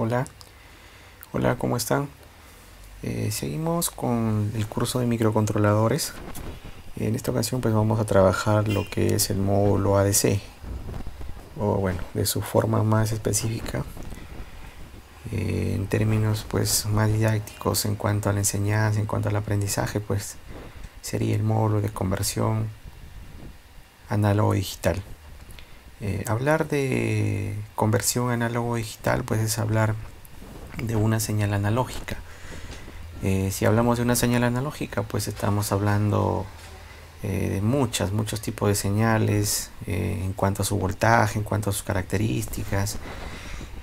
Hola, hola, ¿cómo están? Seguimos con el curso de microcontroladores. En esta ocasión pues vamos a trabajar lo que es el módulo ADC, o bueno, de su forma más específica, en términos pues más didácticos en cuanto a la enseñanza, en cuanto al aprendizaje, pues sería el módulo de conversión análogo-digital. Hablar de conversión análogo-digital pues es hablar de una señal analógica. Si hablamos de una señal analógica, pues estamos hablando de muchos tipos de señales en cuanto a su voltaje, en cuanto a sus características,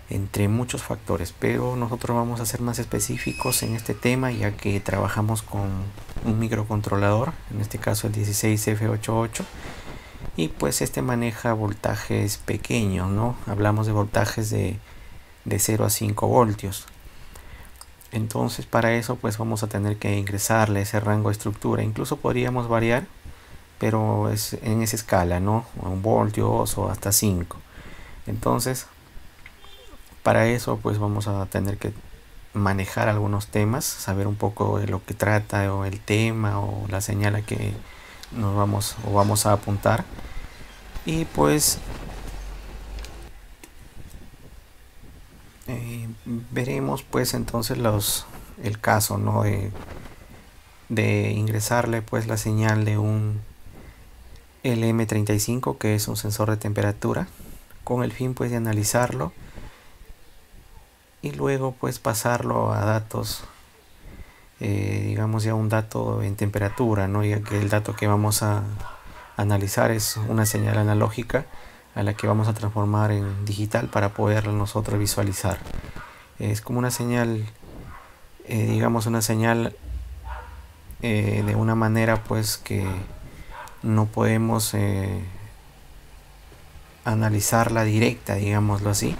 entre muchos factores. Pero nosotros vamos a ser más específicos en este tema, ya que trabajamos con un microcontrolador, en este caso el 16F88, y pues este maneja voltajes pequeños, ¿no? Hablamos de voltajes de 0 a 5 voltios. Entonces para eso pues vamos a tener que ingresarle ese rango de estructura. Incluso podríamos variar, pero es en esa escala, ¿no? 1 voltios o hasta 5. Entonces para eso pues vamos a tener que manejar algunos temas, saber un poco de lo que trata o el tema o la señal a que nos vamos a apuntar. Y pues veremos pues entonces el caso, ¿no? de ingresarle pues la señal de un LM35, que es un sensor de temperatura, con el fin pues de analizarlo y luego pues pasarlo a datos, digamos ya un dato en temperatura, ¿no? Ya que el dato que vamos a analizar es una señal analógica a la que vamos a transformar en digital para poderla nosotros visualizar. Es como una señal, digamos una señal de una manera pues que no podemos analizarla directa, digámoslo así,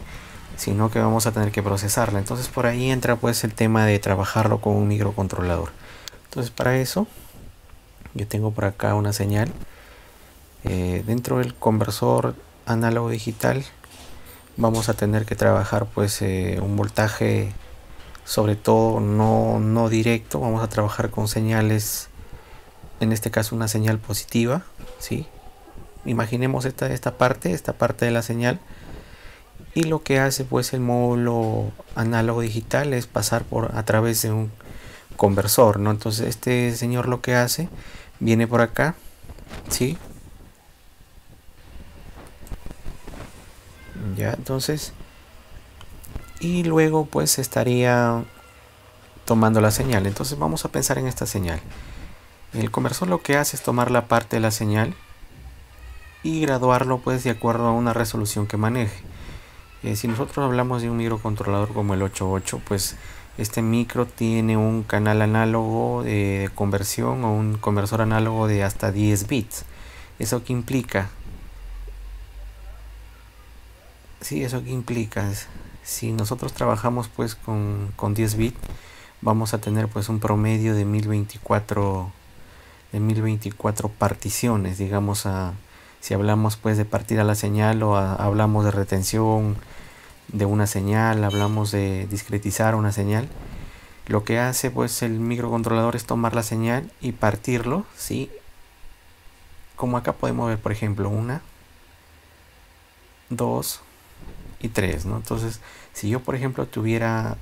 sino que vamos a tener que procesarla. Entonces por ahí entra pues el tema de trabajarlo con un microcontrolador. Entonces para eso yo tengo por acá una señal dentro del conversor análogo digital. Vamos a tener que trabajar pues un voltaje, sobre todo no directo. Vamos a trabajar con señales, en este caso una señal positiva, ¿sí? Imaginemos esta parte de la señal, y lo que hace pues el módulo análogo digital es pasar a través de un conversor, ¿no? Entonces este señor lo que hace, viene por acá, ¿sí? Ya, entonces, y luego pues estaría tomando la señal. Entonces vamos a pensar en esta señal. El conversor lo que hace es tomar la parte de la señal y graduarlo pues de acuerdo a una resolución que maneje. Si nosotros hablamos de un microcontrolador como el 88, pues este micro tiene un canal análogo de conversión o un conversor análogo de hasta 10 bits. ¿Eso qué implica? Sí, eso qué implica. Si nosotros trabajamos pues con 10 bits, vamos a tener pues un promedio de 1024 particiones, digamos. Si hablamos pues de partir a la señal, o hablamos de retención de una señal, hablamos de discretizar una señal, lo que hace pues el microcontrolador es tomar la señal y partirlo, ¿sí? Como acá podemos ver, por ejemplo, 1, 2 y 3, ¿no? Entonces si yo por ejemplo tuviera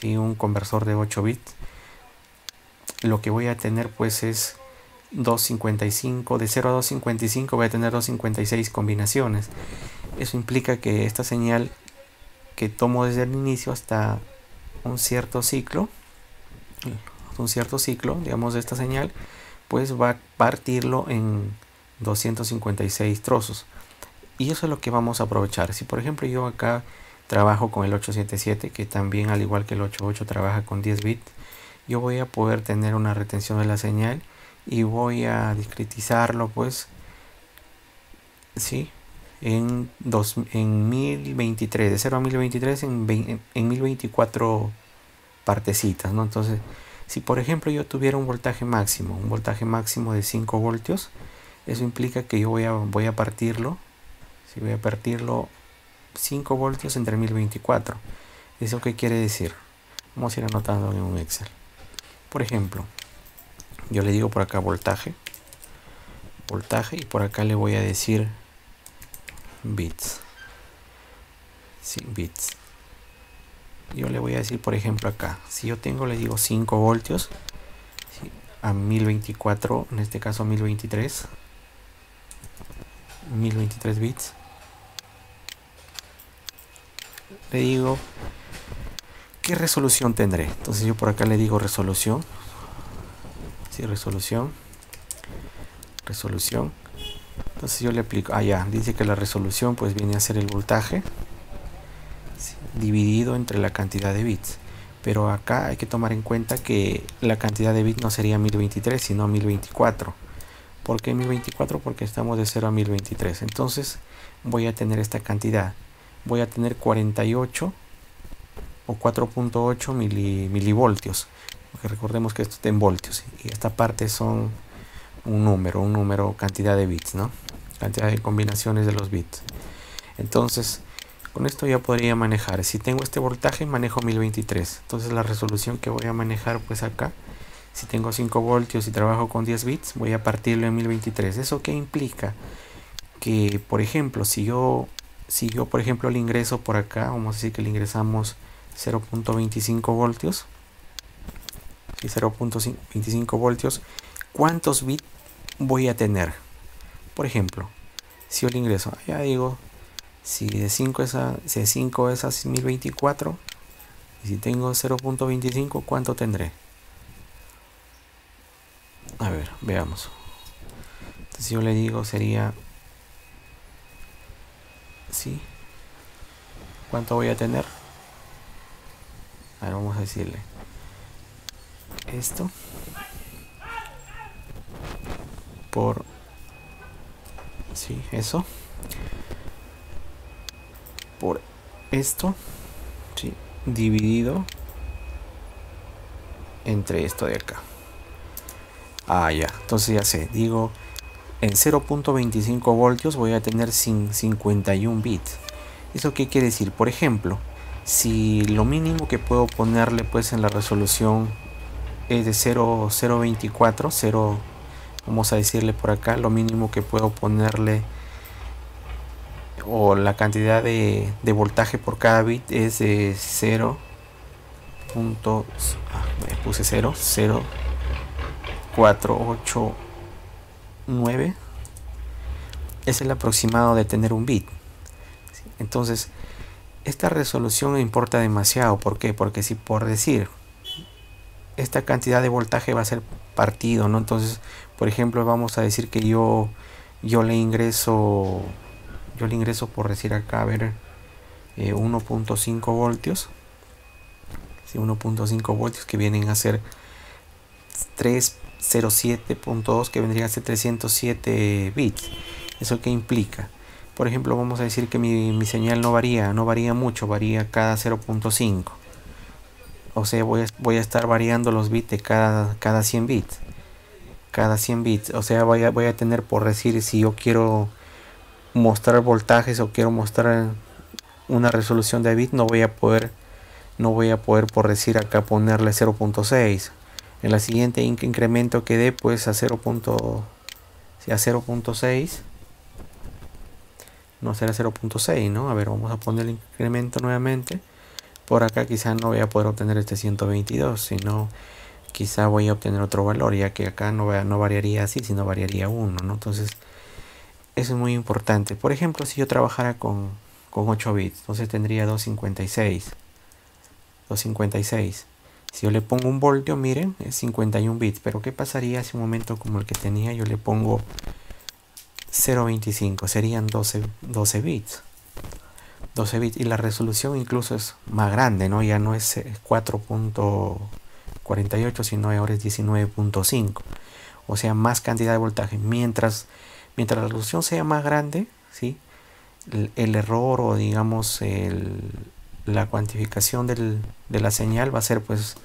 un conversor de 8 bits, lo que voy a tener pues es 255, de 0 a 255 voy a tener 256 combinaciones. Eso implica que esta señal que tomo desde el inicio hasta un cierto ciclo, digamos, de esta señal, pues va a partirlo en 256 trozos. Y eso es lo que vamos a aprovechar. Si por ejemplo yo acá trabajo con el 877, que también al igual que el 88 trabaja con 10 bits, yo voy a poder tener una retención de la señal y voy a discretizarlo pues, ¿sí? En 1023, de 0 a 1023 en 1024 partecitas, ¿no? Entonces si por ejemplo yo tuviera un voltaje máximo de 5 voltios, eso implica que yo voy a partirlo, si voy a partirlo 5 voltios entre 1024. ¿Eso qué quiere decir? Vamos a ir anotando en un Excel. Por ejemplo, yo le digo por acá voltaje, y por acá le voy a decir bits. Sí, bits. Yo le voy a decir, por ejemplo, acá, si yo tengo, le digo 5 voltios, ¿sí?, a 1024, en este caso 1023 bits, le digo qué resolución tendré. Entonces yo por acá le digo resolución, sí, resolución. Entonces yo le aplico, ya, dice que la resolución pues viene a ser el voltaje, ¿sí?, dividido entre la cantidad de bits. Pero acá hay que tomar en cuenta que la cantidad de bits no sería 1023, sino 1024. ¿Por qué 1024? Porque estamos de 0 a 1023. Entonces voy a tener esta cantidad. Voy a tener 48 o 4.8 milivoltios. Porque recordemos que esto está en voltios. Y esta parte son un número, cantidad de bits, ¿no? Cantidad de combinaciones de los bits. Entonces, con esto ya podría manejar. Si tengo este voltaje, manejo 1023. Entonces la resolución que voy a manejar, pues acá, si tengo 5 voltios y trabajo con 10 bits, voy a partirlo en 1023. ¿Eso qué implica? Que, por ejemplo, si yo por ejemplo le ingreso por acá, vamos a decir que le ingresamos 0.25 voltios. ¿Sí? 0.25 voltios. ¿Cuántos bits voy a tener? Por ejemplo, si yo le ingreso, ya digo, si de 5 es a 1024, y si tengo 0.25, ¿cuánto tendré? A ver, veamos. Entonces yo le digo, sería, ¿sí?, ¿cuánto voy a tener? A ver, vamos a decirle esto por, sí, eso por esto, ¿sí?, dividido entre esto de acá. Ya, entonces ya sé, digo, en 0.25 voltios voy a tener 51 bits. ¿Eso qué quiere decir? Por ejemplo, si lo mínimo que puedo ponerle pues en la resolución es de 0.24, vamos a decirle por acá, lo mínimo que puedo ponerle, o la cantidad de voltaje por cada bit es de 0. Me puse 0.489. Es el aproximado de tener un bit. Entonces esta resolución importa demasiado. ¿Por qué? Porque si por decir esta cantidad de voltaje va a ser partido, ¿no? Entonces, por ejemplo, vamos a decir que yo le ingreso por decir acá, a ver, 1.5 voltios. ¿Sí? 1.5 voltios, que vienen a ser 307.2, que vendría a ser 307 bits. ¿Eso qué implica? Por ejemplo, vamos a decir que mi señal no varía mucho, varía cada 0.5. O sea, voy a estar variando los bits de cada 100 bits. Cada 100 bits. O sea, voy a tener, por decir, si yo quiero mostrar voltajes o quiero mostrar una resolución de bits, no voy a poder, por decir acá, ponerle 0.6. En la siguiente incremento que dé, pues a 0.6. No será 0.6, ¿no? A ver, vamos a poner el incremento nuevamente. Por acá quizá no voy a poder obtener este 122, sino quizá voy a obtener otro valor, ya que acá no variaría así, sino variaría 1, ¿no? Entonces, eso es muy importante. Por ejemplo, si yo trabajara con 8 bits, entonces tendría 256. Si yo le pongo un voltio, miren, es 51 bits. Pero ¿qué pasaría si un momento como el que tenía yo le pongo 0.25? Serían 12 bits. 12 bits, y la resolución incluso es más grande, ¿no? Ya no es 4.48, sino ahora es 19.5. O sea, más cantidad de voltaje. Mientras la resolución sea más grande, ¿sí?, el error, o digamos la cuantificación de la señal va a ser pues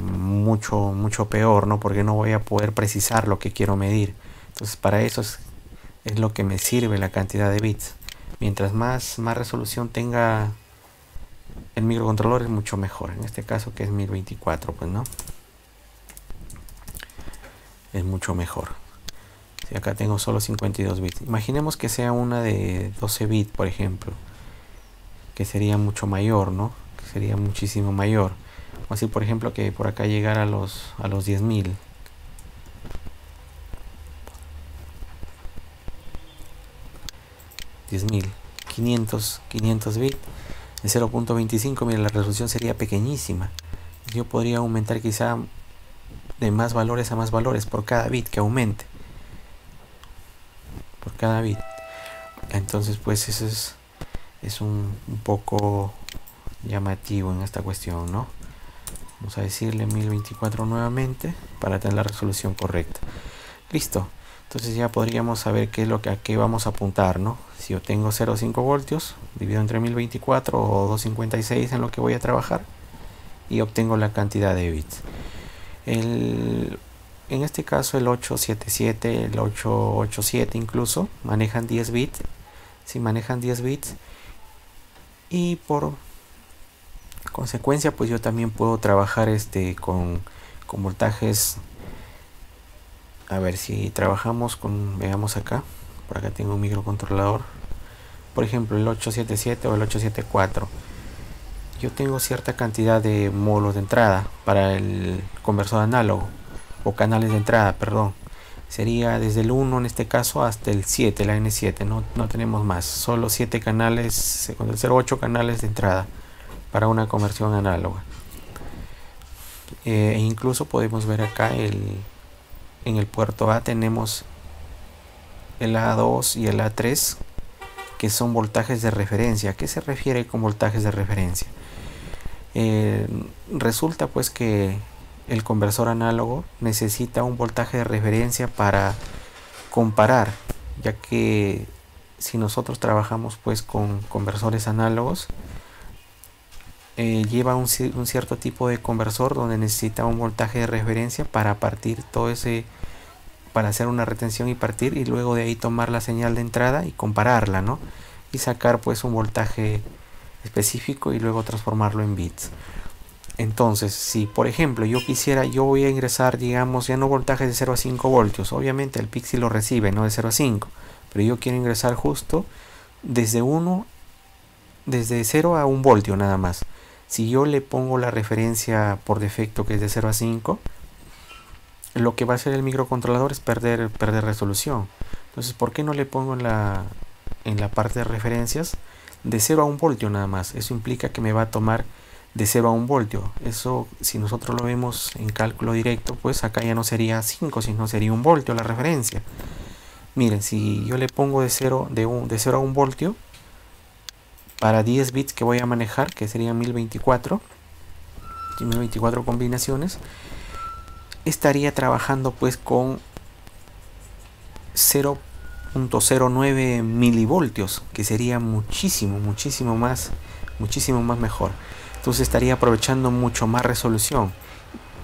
mucho peor, ¿no? Porque no voy a poder precisar lo que quiero medir. Entonces para eso es lo que me sirve la cantidad de bits. Mientras más resolución tenga el microcontrolador es mucho mejor. En este caso, que es 1024, pues no, es mucho mejor. Si acá tengo solo 52 bits, imaginemos que sea una de 12 bits, por ejemplo, que sería mucho mayor, ¿no? Que sería muchísimo mayor. O así, por ejemplo, que por acá llegara a los 10.000. 500 bits en 0.25, mira, la resolución sería pequeñísima. Yo podría aumentar quizá de más valores a más valores por cada bit que aumente, por cada bit. Entonces pues eso es un poco llamativo en esta cuestión, ¿no? Vamos a decirle 1024 nuevamente para tener la resolución correcta. Listo. Entonces ya podríamos saber qué es lo que a qué vamos a apuntar, ¿no? Si yo tengo 0,5 voltios dividido entre 1024 o 256 en lo que voy a trabajar, y obtengo la cantidad de bits. En este caso el 877, el 887 incluso manejan 10 bits. Si manejan 10 bits, y por consecuencia pues yo también puedo trabajar con voltajes. A ver, si trabajamos con, veamos acá, por acá tengo un microcontrolador, por ejemplo el 877 o el 874. Yo tengo cierta cantidad de módulos de entrada para el conversor análogo, o canales de entrada, perdón. Sería desde el 1 en este caso hasta el 7, la N7, no tenemos más, solo 7 canales, con el 08 canales de entrada para una conversión análoga. E incluso podemos ver acá en el puerto A tenemos el A2 y el A3, que son voltajes de referencia. ¿A qué se refiere con voltajes de referencia? Resulta pues que el conversor análogo necesita un voltaje de referencia para comparar, ya que si nosotros trabajamos pues con conversores análogos, lleva un cierto tipo de conversor donde necesita un voltaje de referencia para partir todo ese, para hacer una retención y partir, y luego de ahí tomar la señal de entrada y compararla, ¿no? Y sacar pues un voltaje específico y luego transformarlo en bits. Entonces, si por ejemplo yo voy a ingresar, digamos, ya no voltajes de 0 a 5 voltios, obviamente el PIC sí lo recibe, no de 0 a 5, pero yo quiero ingresar justo desde 0 a 1 voltio nada más. Si yo le pongo la referencia por defecto, que es de 0 a 5, lo que va a hacer el microcontrolador es perder resolución. Entonces, ¿por qué no le pongo en la parte de referencias de 0 a 1 voltio nada más? Eso implica que me va a tomar de 0 a 1 voltio. Eso, si nosotros lo vemos en cálculo directo, pues acá ya no sería 5, sino sería 1 voltio la referencia. Miren, si yo le pongo de 0 a 1 voltio para 10 bits que voy a manejar, que serían 1024 y 1024 combinaciones, estaría trabajando pues con 0.09 milivoltios, que sería muchísimo más mejor. Entonces estaría aprovechando mucho más resolución.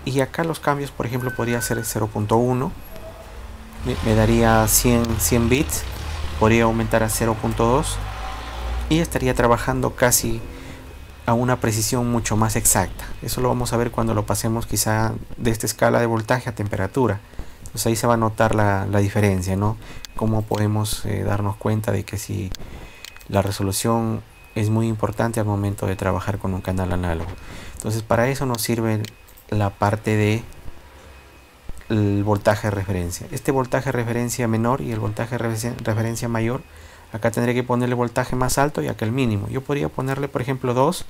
Y acá los cambios, por ejemplo, podría ser 0.1, me daría 100 bits, podría aumentar a 0.2 y estaría trabajando casi a una precisión mucho más exacta. Eso lo vamos a ver cuando lo pasemos quizá de esta escala de voltaje a temperatura. Entonces ahí se va a notar la diferencia, ¿no? Cómo podemos darnos cuenta de que si la resolución es muy importante al momento de trabajar con un canal análogo. Entonces para eso nos sirve la parte de el voltaje de referencia. Este voltaje de referencia menor y el voltaje de referencia mayor, acá tendré que ponerle voltaje más alto y acá el mínimo. Yo podría ponerle, por ejemplo, 2,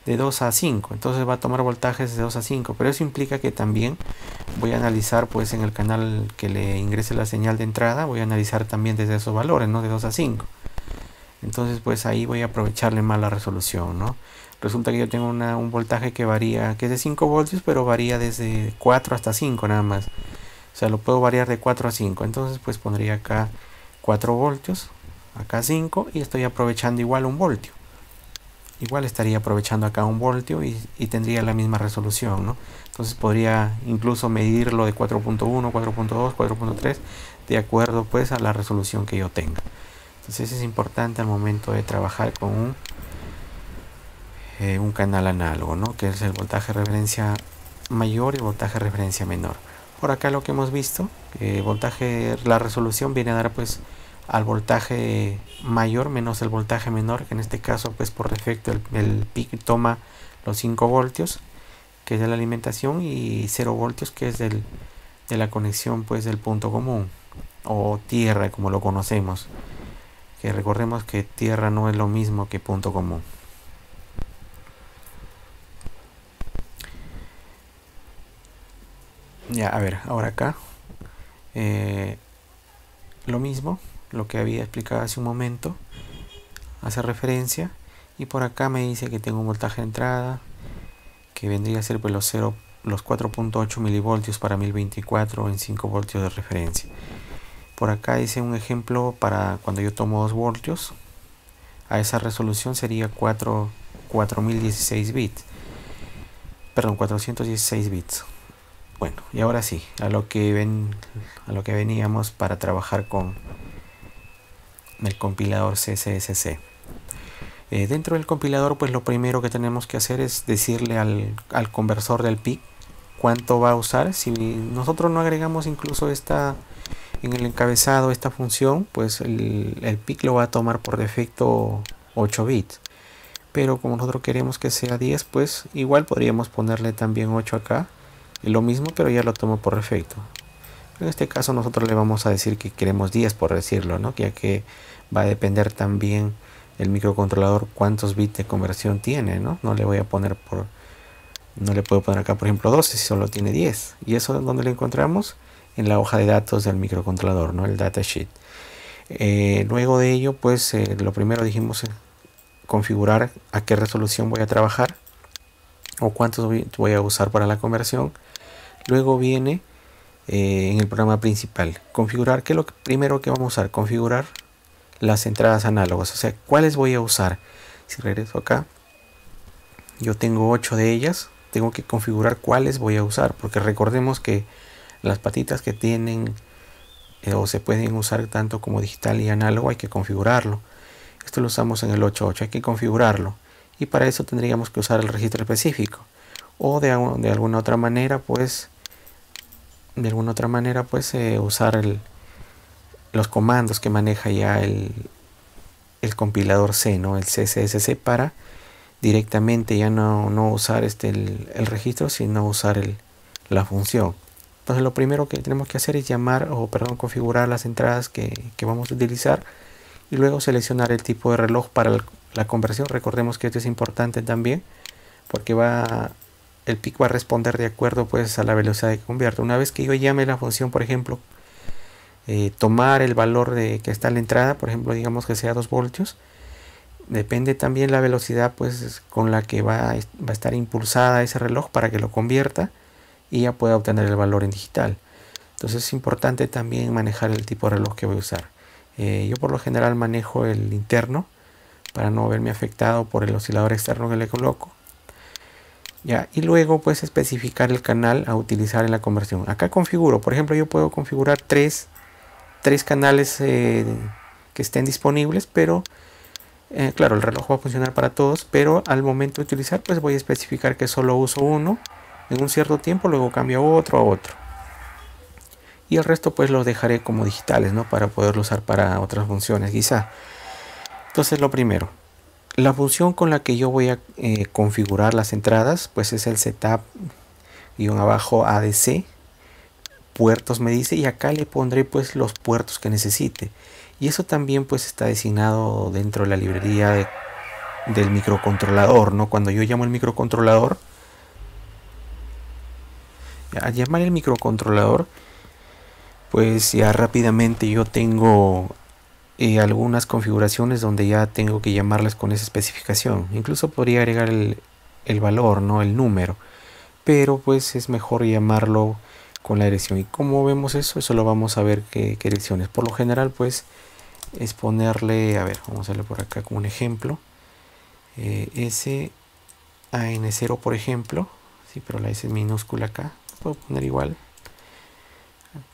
de 2 a 5. Entonces va a tomar voltajes de 2 a 5. Pero eso implica que también voy a analizar, pues en el canal que le ingrese la señal de entrada, voy a analizar también desde esos valores, ¿no? De 2 a 5. Entonces pues ahí voy a aprovecharle más la resolución, ¿no? Resulta que yo tengo un voltaje que varía, que es de 5 voltios, pero varía desde 4 hasta 5 nada más. O sea, lo puedo variar de 4 a 5. Entonces pues pondría acá 4 voltios, acá 5, y estoy aprovechando igual 1 voltio. Igual estaría aprovechando acá 1 voltio y tendría la misma resolución, ¿no? Entonces podría incluso medirlo de 4.1, 4.2, 4.3, de acuerdo pues a la resolución que yo tenga. Entonces es importante al momento de trabajar con un canal análogo, ¿no? Que es el voltaje de referencia mayor y el voltaje de referencia menor. Por acá lo que hemos visto, la resolución viene a dar pues al voltaje mayor menos el voltaje menor, que en este caso pues por defecto el PIC toma los 5 voltios, que es de la alimentación, y 0 voltios, que es de la conexión pues del punto común, o tierra como lo conocemos, que recordemos que tierra no es lo mismo que punto común. Ya, a ver, ahora acá lo mismo, lo que había explicado hace un momento, hace referencia, y por acá me dice que tengo un voltaje de entrada que vendría a ser pues los 4.8 milivoltios para 1024 en 5 voltios de referencia. Por acá dice un ejemplo para cuando yo tomo 2 voltios, a esa resolución sería 4016 bits, perdón, 416 bits. Bueno, y ahora sí, a lo que veníamos para trabajar con el compilador CSSC. Dentro del compilador, pues lo primero que tenemos que hacer es decirle al conversor del PIC cuánto va a usar. Si nosotros no agregamos incluso en el encabezado esta función, pues el PIC lo va a tomar por defecto 8 bits. Pero como nosotros queremos que sea 10, pues igual podríamos ponerle también 8 acá. Lo mismo, pero ya lo tomo por defecto. En este caso nosotros le vamos a decir que queremos 10, por decirlo, ¿no? Ya que va a depender también el microcontrolador cuántos bits de conversión tiene, ¿no? No le puedo poner acá, por ejemplo, 12 si solo tiene 10. ¿Y eso dónde lo encontramos? En la hoja de datos del microcontrolador, ¿no? El datasheet. Luego de ello, pues lo primero dijimos configurar a qué resolución voy a trabajar o cuántos bits voy a usar para la conversión. Luego viene en el programa principal configurar, ¿qué es lo primero que vamos a usar? Configurar las entradas análogas, o sea, cuáles voy a usar. Si regreso acá, yo tengo 8 de ellas, tengo que configurar cuáles voy a usar, porque recordemos que las patitas que tienen o se pueden usar tanto como digital y análogo, hay que configurarlo. Esto lo usamos en el 8.8, hay que configurarlo, y para eso tendríamos que usar el registro específico, o de alguna otra manera pues usar los comandos que maneja ya el compilador C, ¿no? El CSSC, para directamente ya no usar el registro, sino usar la función. Entonces lo primero que tenemos que hacer es configurar las entradas que vamos a utilizar, y luego seleccionar el tipo de reloj para la conversión. Recordemos que esto es importante también, porque el PIC va a responder de acuerdo pues a la velocidad que convierte. Una vez que yo llame la función, por ejemplo, tomar el valor que está en la entrada, por ejemplo, digamos que sea 2 voltios, depende también la velocidad pues con la que va a estar impulsada ese reloj para que lo convierta y ya pueda obtener el valor en digital. Entonces es importante también manejar el tipo de reloj que voy a usar. Yo por lo general manejo el interno para no verme afectado por el oscilador externo que le coloco. Ya, y luego pues especificar el canal a utilizar en la conversión. Acá configuro, por ejemplo, yo puedo configurar tres canales que estén disponibles, pero claro, el reloj va a funcionar para todos, pero al momento de utilizar pues voy a especificar que solo uso uno en un cierto tiempo, luego cambio a otro, y el resto pues los dejaré como digitales, ¿no? Para poderlo usar para otras funciones quizá. Entonces lo primero, la función con la que yo voy a configurar las entradas pues es el setup-ADC puertos, me dice, y acá le pondré pues los puertos que necesite, y eso también pues está designado dentro de la librería del microcontrolador, ¿no? Cuando yo llamo el microcontrolador, al llamar el microcontrolador pues ya rápidamente yo tengo algunas configuraciones donde ya tengo que llamarles con esa especificación. Incluso podría agregar el valor, no el número, pero pues es mejor llamarlo con la dirección. Y como vemos eso lo vamos a ver qué direcciones. Por lo general pues es ponerle, a ver, vamos a hacerle por acá como un ejemplo, SAN0 por ejemplo, sí, pero la S es minúscula acá, puedo poner igual.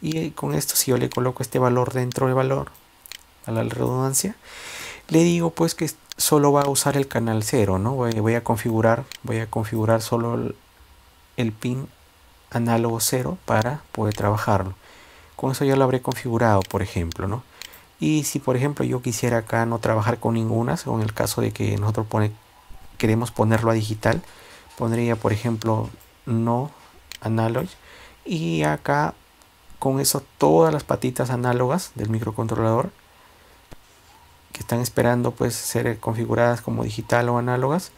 Y con esto, si yo le coloco este valor dentro del valor, a la redundancia, le digo pues que solo va a usar el canal 0, ¿no? Voy a configurar solo el pin análogo 0 para poder trabajarlo. Con eso ya lo habré configurado, por ejemplo, ¿no? Y si por ejemplo yo quisiera acá no trabajar con ninguna, o en el caso de que nosotros queremos ponerlo a digital, pondría por ejemplo no analog, y acá con eso todas las patitas análogas del microcontrolador que están esperando pues ser configuradas como digital o análogas,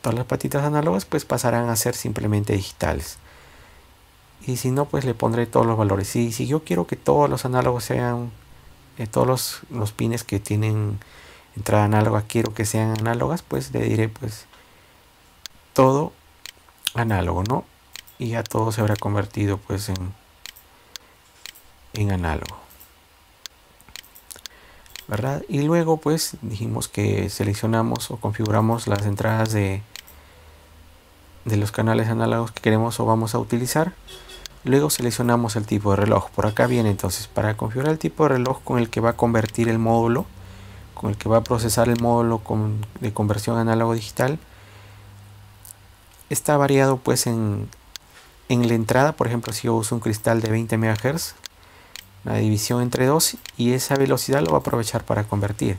todas las patitas análogas pues pasarán a ser simplemente digitales. Y si no, pues le pondré todos los valores. Y si yo quiero que todos los análogos sean, todos los pines que tienen entrada análoga, quiero que sean análogas, pues le diré pues todo análogo, ¿no? Y ya todo se habrá convertido pues en análogo, ¿verdad? Y luego pues dijimos que seleccionamos o configuramos las entradas de los canales análogos que queremos o vamos a utilizar. Luego seleccionamos el tipo de reloj. Por acá viene entonces para configurar el tipo de reloj con el que va a convertir el módulo, con el que va a procesar el módulo de conversión análogo digital. Está variado pues en la entrada. Por ejemplo, si yo uso un cristal de 20 MHz, la división entre 2, y esa velocidad lo va a aprovechar para convertir.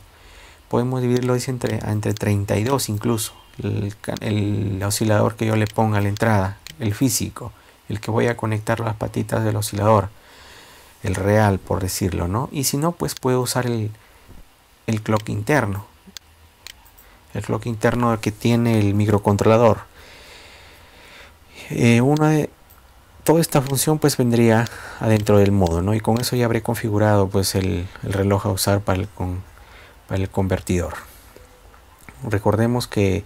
Podemos dividirlo entre 32 incluso, el oscilador que yo le ponga a la entrada, el físico, el que voy a conectar las patitas del oscilador, el real por decirlo, ¿no? Y si no, pues puedo usar el clock interno, que tiene el microcontrolador. Toda esta función pues vendría adentro del modo, ¿no? Y con eso ya habré configurado pues el reloj a usar para el convertidor. Recordemos que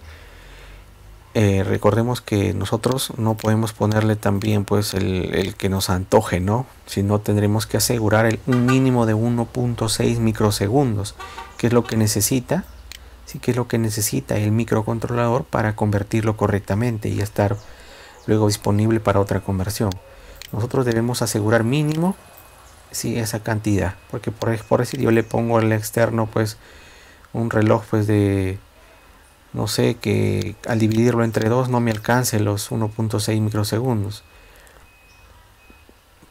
nosotros no podemos ponerle también pues el que nos antoje, ¿no? Sino tendremos que asegurar un mínimo de 1.6 microsegundos, que es lo que necesita, que es lo que necesita el microcontrolador para convertirlo correctamente y estar luego disponible para otra conversión. Nosotros debemos asegurar mínimo esa cantidad, porque por decir yo le pongo al externo pues un reloj pues de, no sé, que al dividirlo entre 2 no me alcance los 1.6 microsegundos,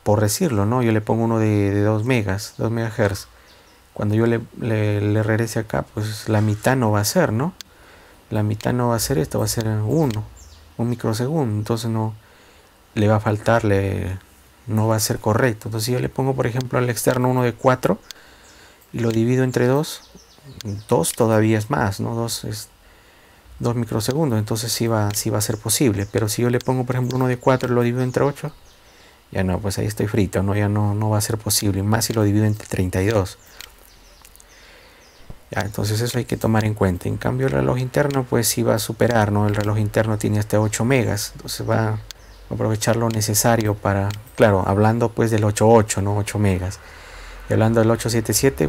por decirlo, ¿no? Yo le pongo uno de 2 megahertz. Cuando yo le regrese acá, pues la mitad no va a ser, ¿no? La mitad no va a ser esto, va a ser un microsegundo. Entonces no le va a faltar, no va a ser correcto. Entonces si yo le pongo, por ejemplo, al externo uno de 4 y lo divido entre 2 todavía es más, ¿no? 2 es 2 microsegundos, entonces sí va a ser posible. Pero si yo le pongo, por ejemplo, uno de 4 y lo divido entre 8, ya no, pues ahí estoy frito, ¿no? Ya no va a ser posible. Más si lo divido entre 32. Ya, entonces eso hay que tomar en cuenta. En cambio el reloj interno pues sí va a superar, ¿no? El reloj interno tiene hasta 8 megas, entonces va a aprovechar lo necesario para, claro, hablando pues del 8.8, ¿no? 8 megas. Y hablando del 877,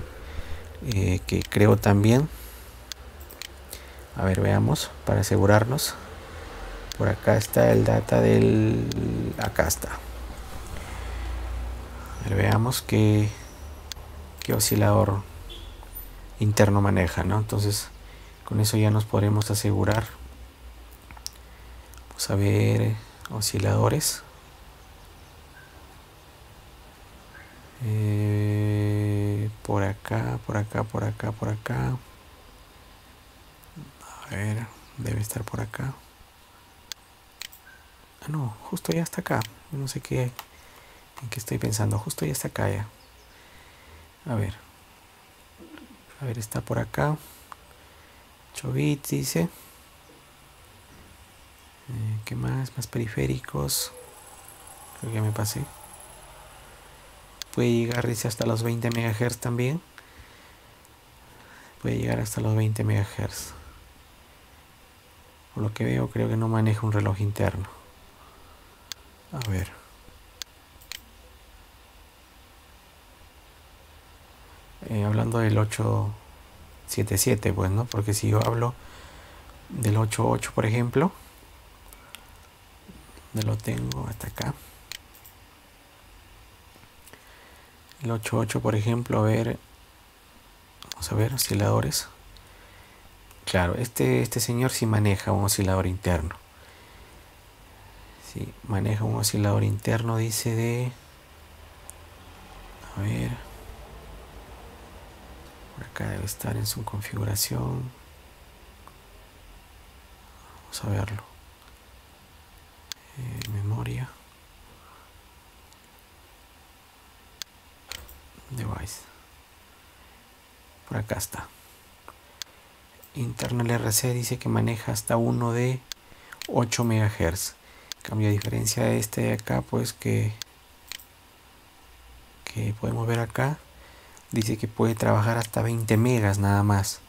que creo también, a ver, veamos, para asegurarnos. Por acá está el data acá está. A ver, veamos qué oscilador interno maneja, ¿no? Entonces con eso ya nos podremos asegurar. Vamos a ver osciladores. Por acá. A ver, debe estar por acá. Ah, no, justo ya está acá. No sé en qué estoy pensando. Justo ya está acá ya. A ver, está por acá. 8 bits dice. ¿Qué más? Más periféricos. Creo que me pasé. Puede llegar, dice, hasta los 20 MHz también. Puede llegar hasta los 20 MHz. Por lo que veo, creo que no maneja un reloj interno. A ver. Hablando del 877, pues, ¿no? Porque si yo hablo del 88, por ejemplo, lo tengo hasta acá. El 88, por ejemplo, a ver, vamos a ver, osciladores. claro, este señor sí maneja un oscilador interno. Sí, maneja un oscilador interno, dice de... A ver... Por acá debe estar en su configuración. Vamos a verlo. Memoria. Device. Por acá está. Internal RC dice que maneja hasta uno de 8 MHz. Cambio, a diferencia de este de acá, pues que podemos ver acá, dice que puede trabajar hasta 20 megas nada más,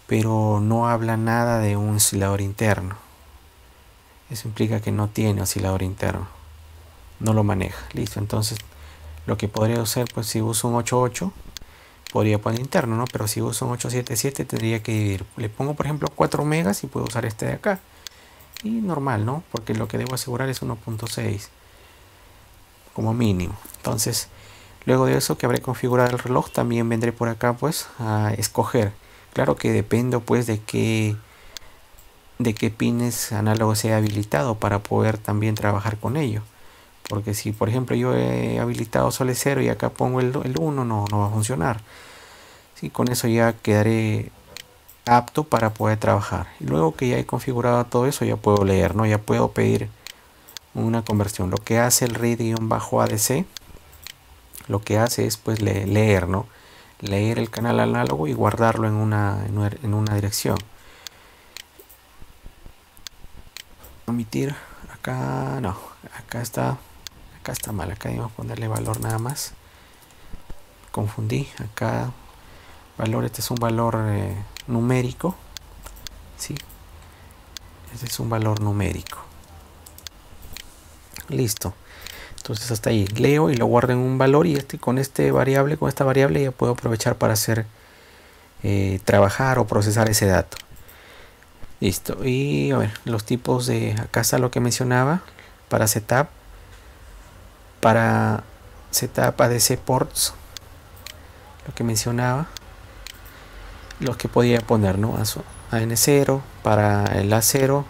pero no habla nada de un oscilador interno. Eso implica que no tiene oscilador interno, no lo maneja. Listo, entonces lo que podría hacer, pues si uso un 8.8 podría poner interno, ¿no? Pero si uso un 8.7.7 tendría que dividir. Le pongo por ejemplo 4 megas y puedo usar este de acá. Y normal, ¿no? Porque lo que debo asegurar es 1.6 como mínimo. Entonces, luego de eso que habré configurado el reloj, también vendré por acá pues a escoger. Claro que dependo pues de qué pines análogos he habilitado para poder también trabajar con ello. Porque si por ejemplo yo he habilitado solo 0 y acá pongo el 1, no va a funcionar. Sí, con eso ya quedaré apto para poder trabajar. Y luego que ya he configurado todo eso, ya puedo leer, ¿no? Ya puedo pedir una conversión. Lo que hace el read-adc, lo que hace es pues leer, ¿no? Leer el canal análogo y guardarlo en una dirección. Omitir, acá no, acá está mal, acá debemos ponerle valor nada más. Confundí, acá valor, este es un valor numérico, ¿sí? Este es un valor numérico. Listo. Entonces hasta ahí leo y lo guardo en un valor, y con esta variable ya puedo aprovechar para hacer trabajar o procesar ese dato. Listo. Y a ver, los tipos de acá está lo que mencionaba para setup ADC ports, lo que mencionaba, los que podía poner, ¿no? AN0 para el A0,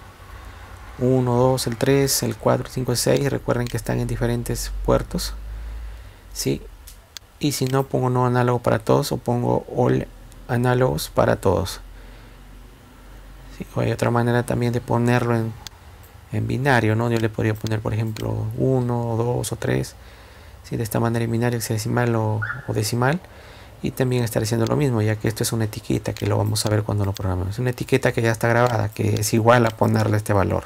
1, 2, el 3, el 4, 5, el 6. Recuerden que están en diferentes puertos, ¿sí? Y si no, pongo no análogo para todos o pongo all análogos para todos. ¿Sí? O hay otra manera también de ponerlo en binario, ¿no? Yo le podría poner por ejemplo 1, 2 o 3, ¿sí? De esta manera en binario, hexadecimal o decimal. Y también estaré haciendo lo mismo, ya que esto es una etiqueta que lo vamos a ver cuando lo programemos. Es una etiqueta que ya está grabada, que es igual a ponerle este valor.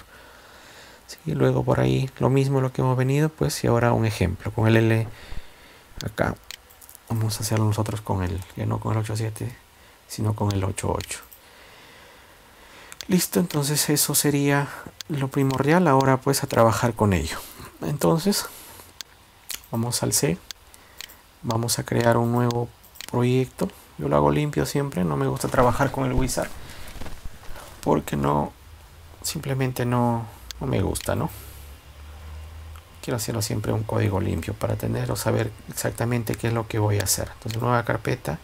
¿Sí? Luego por ahí lo mismo lo que hemos venido, pues, y ahora un ejemplo con el L acá. Vamos a hacerlo nosotros con ya no con el 8.7, sino con el 8.8. Listo, entonces eso sería lo primordial. Ahora pues a trabajar con ello. Entonces vamos al C, vamos a crear un nuevo proyecto. Yo lo hago limpio siempre, no me gusta trabajar con el wizard porque simplemente no me gusta, ¿no? Quiero hacerlo siempre un código limpio para tener o saber exactamente qué es lo que voy a hacer. Entonces nueva carpeta,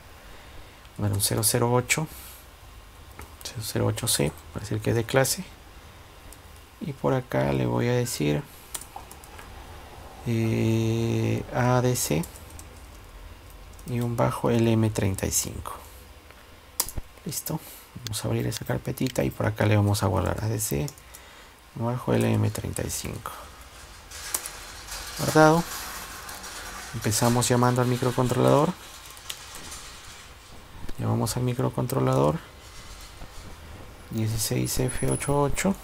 bueno, un 008 008C, para decir que es de clase, y por acá le voy a decir ADC y un bajo LM35. Listo, vamos a abrir esa carpetita y por acá le vamos a guardar ADC bajo LM35. Guardado. Empezamos llamando al microcontrolador. Llamamos al microcontrolador 16F88.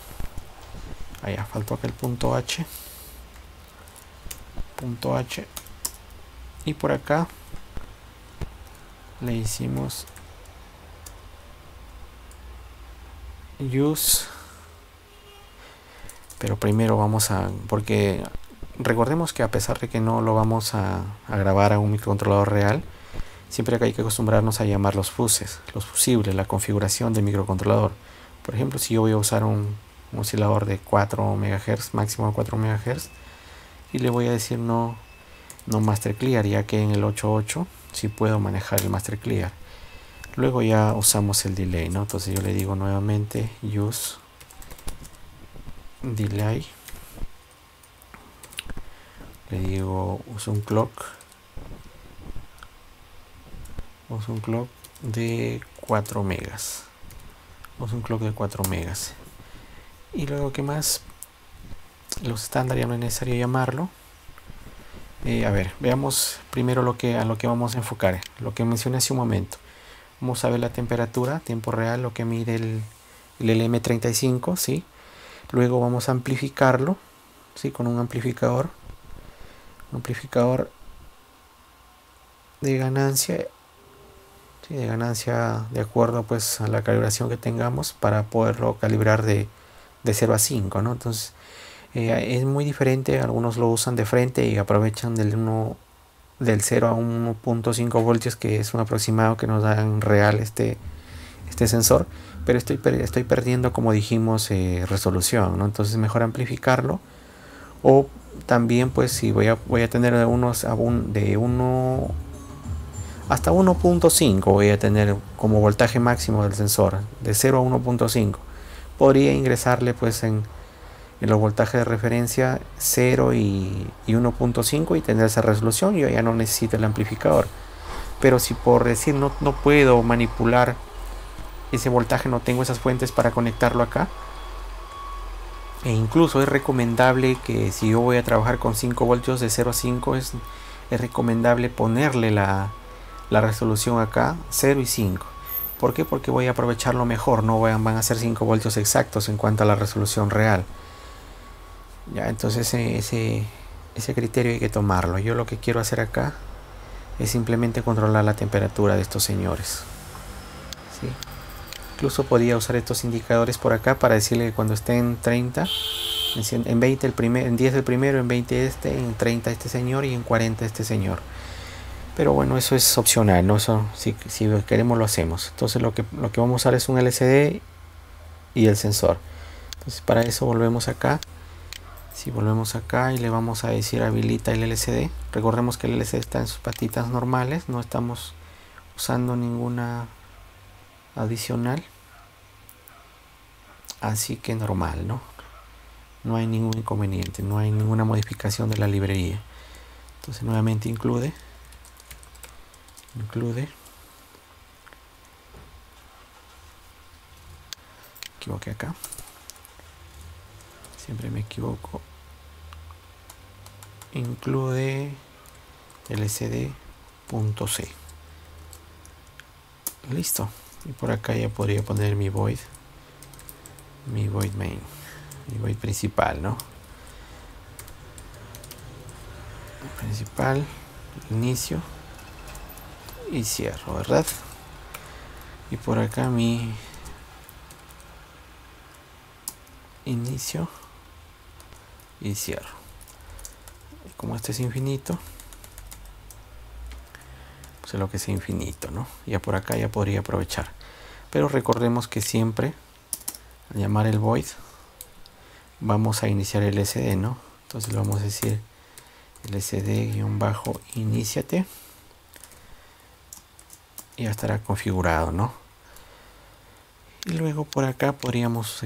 Allá faltó aquel punto H. Y por acá le hicimos use, pero primero vamos porque recordemos que a pesar de que no lo vamos a grabar a un microcontrolador real, siempre hay que acostumbrarnos a llamar los fusibles, la configuración del microcontrolador. Por ejemplo, si yo voy a usar un oscilador de 4 MHz, máximo 4 MHz, y le voy a decir no master clear, ya que en el 8.8 sí puedo manejar el master clear. Luego ya usamos el delay, ¿no? Entonces yo le digo nuevamente use delay, le digo uso un clock de 4 megas, uso un clock de 4 megas. Y luego, ¿qué más? Los estándares ya no es necesario llamarlo. A ver, veamos primero a lo que vamos a enfocar, lo que mencioné hace un momento. Vamos a ver la temperatura, tiempo real, lo que mide el LM35, ¿sí? Luego vamos a amplificarlo, ¿sí? Con un amplificador de ganancia, ¿sí? De ganancia de acuerdo pues a la calibración que tengamos para poderlo calibrar de 0 a 5, ¿no? Entonces es muy diferente, algunos lo usan de frente y aprovechan del 0 a 1.5 voltios, que es un aproximado que nos da en real este sensor, pero estoy perdiendo, como dijimos, resolución, ¿no? Entonces mejor amplificarlo. O también pues si voy a tener de 1 hasta 1.5 voy a tener como voltaje máximo del sensor, de 0 a 1.5 podría ingresarle pues en los voltajes de referencia 0 y 1.5 y tener esa resolución. Yo ya no necesito el amplificador. Pero si por decir no puedo manipular ese voltaje, no tengo esas fuentes para conectarlo acá, e incluso es recomendable que si yo voy a trabajar con 5 voltios de 0 a 5 es recomendable ponerle la resolución acá 0 y 5. ¿Por qué? Porque voy a aprovecharlo mejor, no van a ser 5 voltios exactos en cuanto a la resolución real. Ya, entonces ese criterio hay que tomarlo. Yo lo que quiero hacer acá es simplemente controlar la temperatura de estos señores, ¿sí? Incluso podría usar estos indicadores por acá para decirle que cuando esté en 30, en 20 en 10 el primero, en 20 en 30 este señor y en 40 este señor. Pero bueno, eso es opcional, ¿no? Eso si queremos lo hacemos. Entonces lo que vamos a usar es un LCD y el sensor. Entonces para eso volvemos acá. Si volvemos acá y le vamos a decir habilita el LCD, recordemos que el LCD está en sus patitas normales, no estamos usando ninguna adicional, así que normal, no hay ningún inconveniente, no hay ninguna modificación de la librería. Entonces nuevamente include, equivoqué acá, siempre me equivoco, include lcd.c. Listo. Y por acá ya podría poner mi void main, mi void principal, ¿no? Principal, inicio y cierro, ¿verdad? Y por acá mi inicio y cierro. Y como este es infinito, pues es lo que es infinito, ¿no? Ya por acá ya podría aprovechar. Pero recordemos que siempre al llamar el void vamos a iniciar el LCD, ¿no? Entonces le vamos a decir LCD-iniciate y ya estará configurado, ¿no? Y luego por acá podríamos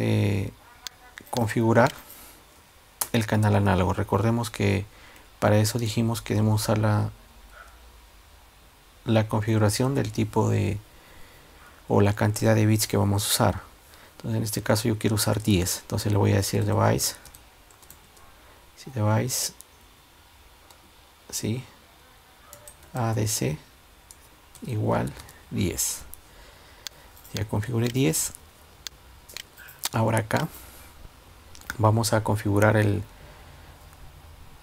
configurar el canal análogo. Recordemos que para eso dijimos que debemos usar la configuración del tipo o la cantidad de bits que vamos a usar. Entonces en este caso yo quiero usar 10, entonces le voy a decir device, ¿sí? ADC igual 10. Ya configuré 10. Ahora acá vamos a configurar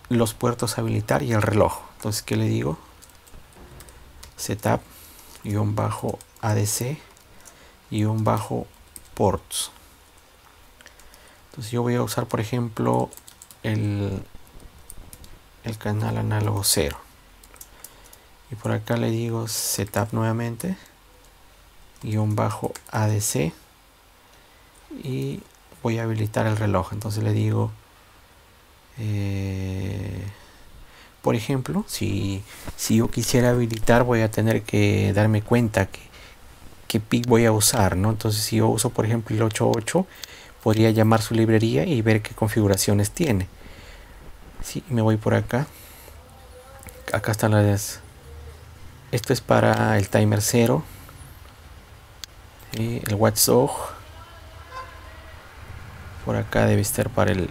los puertos a habilitar y el reloj. Entonces, ¿qué le digo? Setup ADC-ports. Entonces yo voy a usar, por ejemplo, el canal análogo 0. Y por acá le digo setup nuevamente ADC y voy a habilitar el reloj. Entonces le digo por ejemplo, si yo quisiera habilitar, voy a tener que darme cuenta qué PIC voy a usar, ¿no? Entonces si yo uso por ejemplo el 88, podría llamar su librería y ver qué configuraciones tiene. Sí, me voy por acá. Acá están las... Esto es para el timer 0. El watchdog. Por acá debe estar para el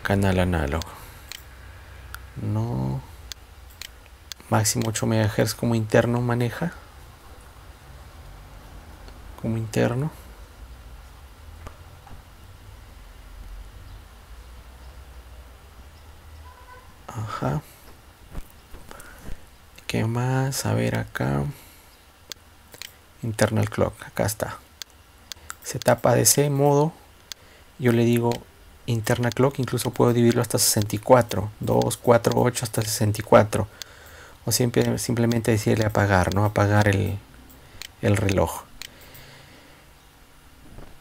canal análogo. No. Máximo 8 MHz como interno maneja. Como interno. Ajá. ¿Qué más? A ver acá. Internal clock. Acá está. Setup ADC modo. Yo le digo internal clock. Incluso puedo dividirlo hasta 64. 2, 4, 8 hasta 64. O simplemente decirle apagar, ¿no? Apagar el reloj.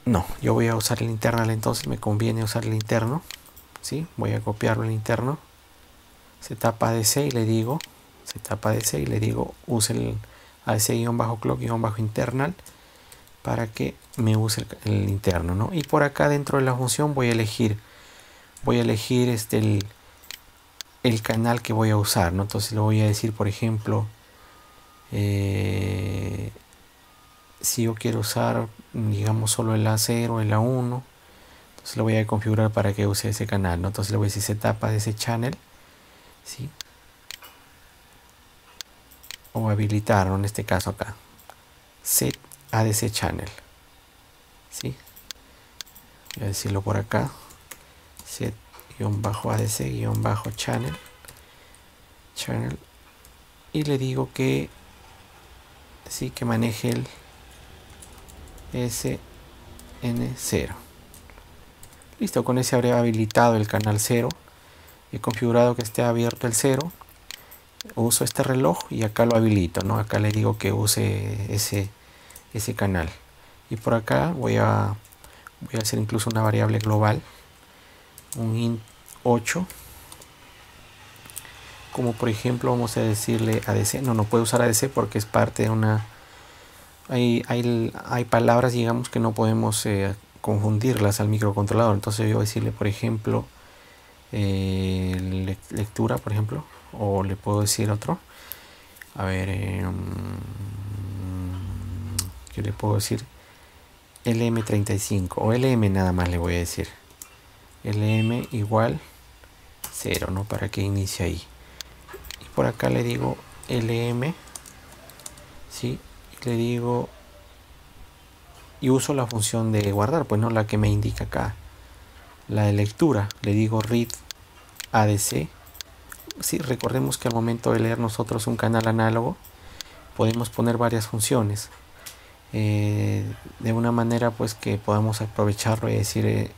No, yo voy a usar el internal, entonces me conviene usar el interno. ¿Sí? Voy a copiarlo el interno. Setup ADC y le digo setup ADC y le digo use el ADC-clock-internal para que me use el interno, ¿no? Y por acá dentro de la función voy a elegir el canal que voy a usar, ¿no? Entonces le voy a decir, por ejemplo, si yo quiero usar, digamos, solo el A0, el A1, entonces lo voy a configurar para que use ese canal, ¿no? Entonces le voy a decir setup ADC channel, ¿sí? O habilitar, ¿no? En este caso acá, set ADC channel, ¿sí? Voy a decirlo por acá, set-ADC-channel, y le digo que sí, que maneje el SN0. Listo, con ese habría habilitado el canal 0. He configurado que esté abierto el 0. Uso este reloj y acá lo habilito, ¿no? Acá le digo que use ese canal. Y por acá voy a hacer incluso una variable global, un int 8. Como por ejemplo vamos a decirle ADC. No puede usar ADC porque es parte de una... Hay palabras, digamos, que no podemos confundirlas al microcontrolador. Entonces yo voy a decirle, por ejemplo, lectura, por ejemplo, o le puedo decir otro. A ver, ¿qué le puedo decir? LM35 o LM nada más le voy a decir. LM igual 0, ¿no? Para que inicie ahí. Y por acá le digo LM, ¿sí? Y le digo, y uso la función de guardar, pues no la que me indica acá, la de lectura. Le digo read ADC. Sí, recordemos que al momento de leer nosotros un canal análogo podemos poner varias funciones de una manera pues que podamos aprovecharlo y decir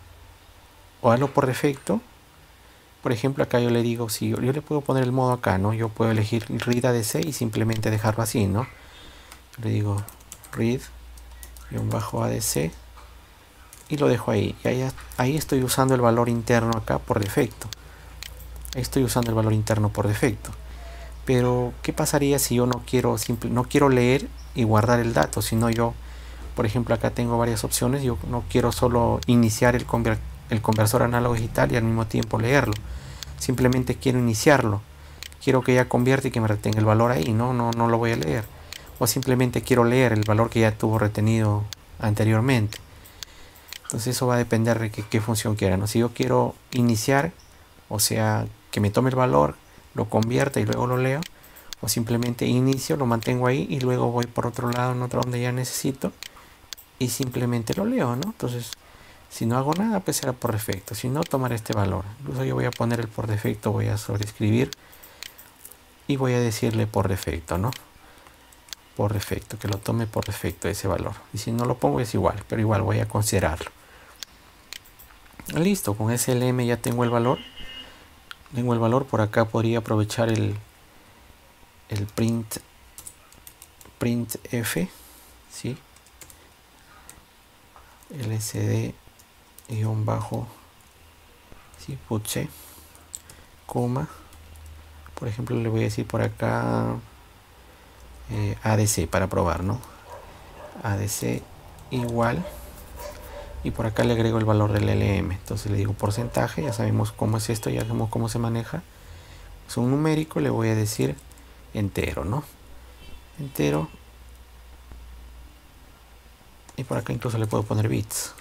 o hazlo por defecto. Por ejemplo, acá yo le digo, si yo le puedo poner el modo acá, ¿no? Yo puedo elegir read ADC y simplemente dejarlo así, ¿no? Le digo read-ADC y lo dejo ahí. Y ahí estoy usando el valor interno acá por defecto. Estoy usando el valor interno por defecto. Pero ¿qué pasaría si yo no quiero leer y guardar el dato? Sino yo, por ejemplo, acá tengo varias opciones. Yo no quiero solo iniciar el conversor análogo digital y al mismo tiempo leerlo. Simplemente quiero iniciarlo. Quiero que ya convierta y que me retenga el valor ahí. No lo voy a leer. O simplemente quiero leer el valor que ya tuvo retenido anteriormente. Entonces eso va a depender de qué función quiera, ¿no? Si yo quiero iniciar, o sea, que me tome el valor, lo convierta y luego lo leo, o simplemente inicio, lo mantengo ahí y luego voy por otro lado, en otro donde ya necesito, y simplemente lo leo, ¿no? Entonces, si no hago nada, pues será por defecto. Si no, tomar este valor. Incluso yo voy a poner el por defecto, voy a sobreescribir y voy a decirle por defecto, ¿no? Por defecto, que lo tome por defecto ese valor. Y si no lo pongo es igual, pero igual voy a considerarlo. Listo, con SLM ya tengo el valor. Tengo el valor. Por acá podría aprovechar el printf, ¿sí? lsd bajo, ¿sí? Putse, coma. Por ejemplo, le voy a decir por acá ADC para probar, ¿no? ADC igual, y por acá le agrego el valor del LM. Entonces le digo porcentaje, ya sabemos cómo es esto, ya sabemos cómo se maneja. Es un numérico, le voy a decir entero, ¿no? Entero. Y por acá incluso le puedo poner bits.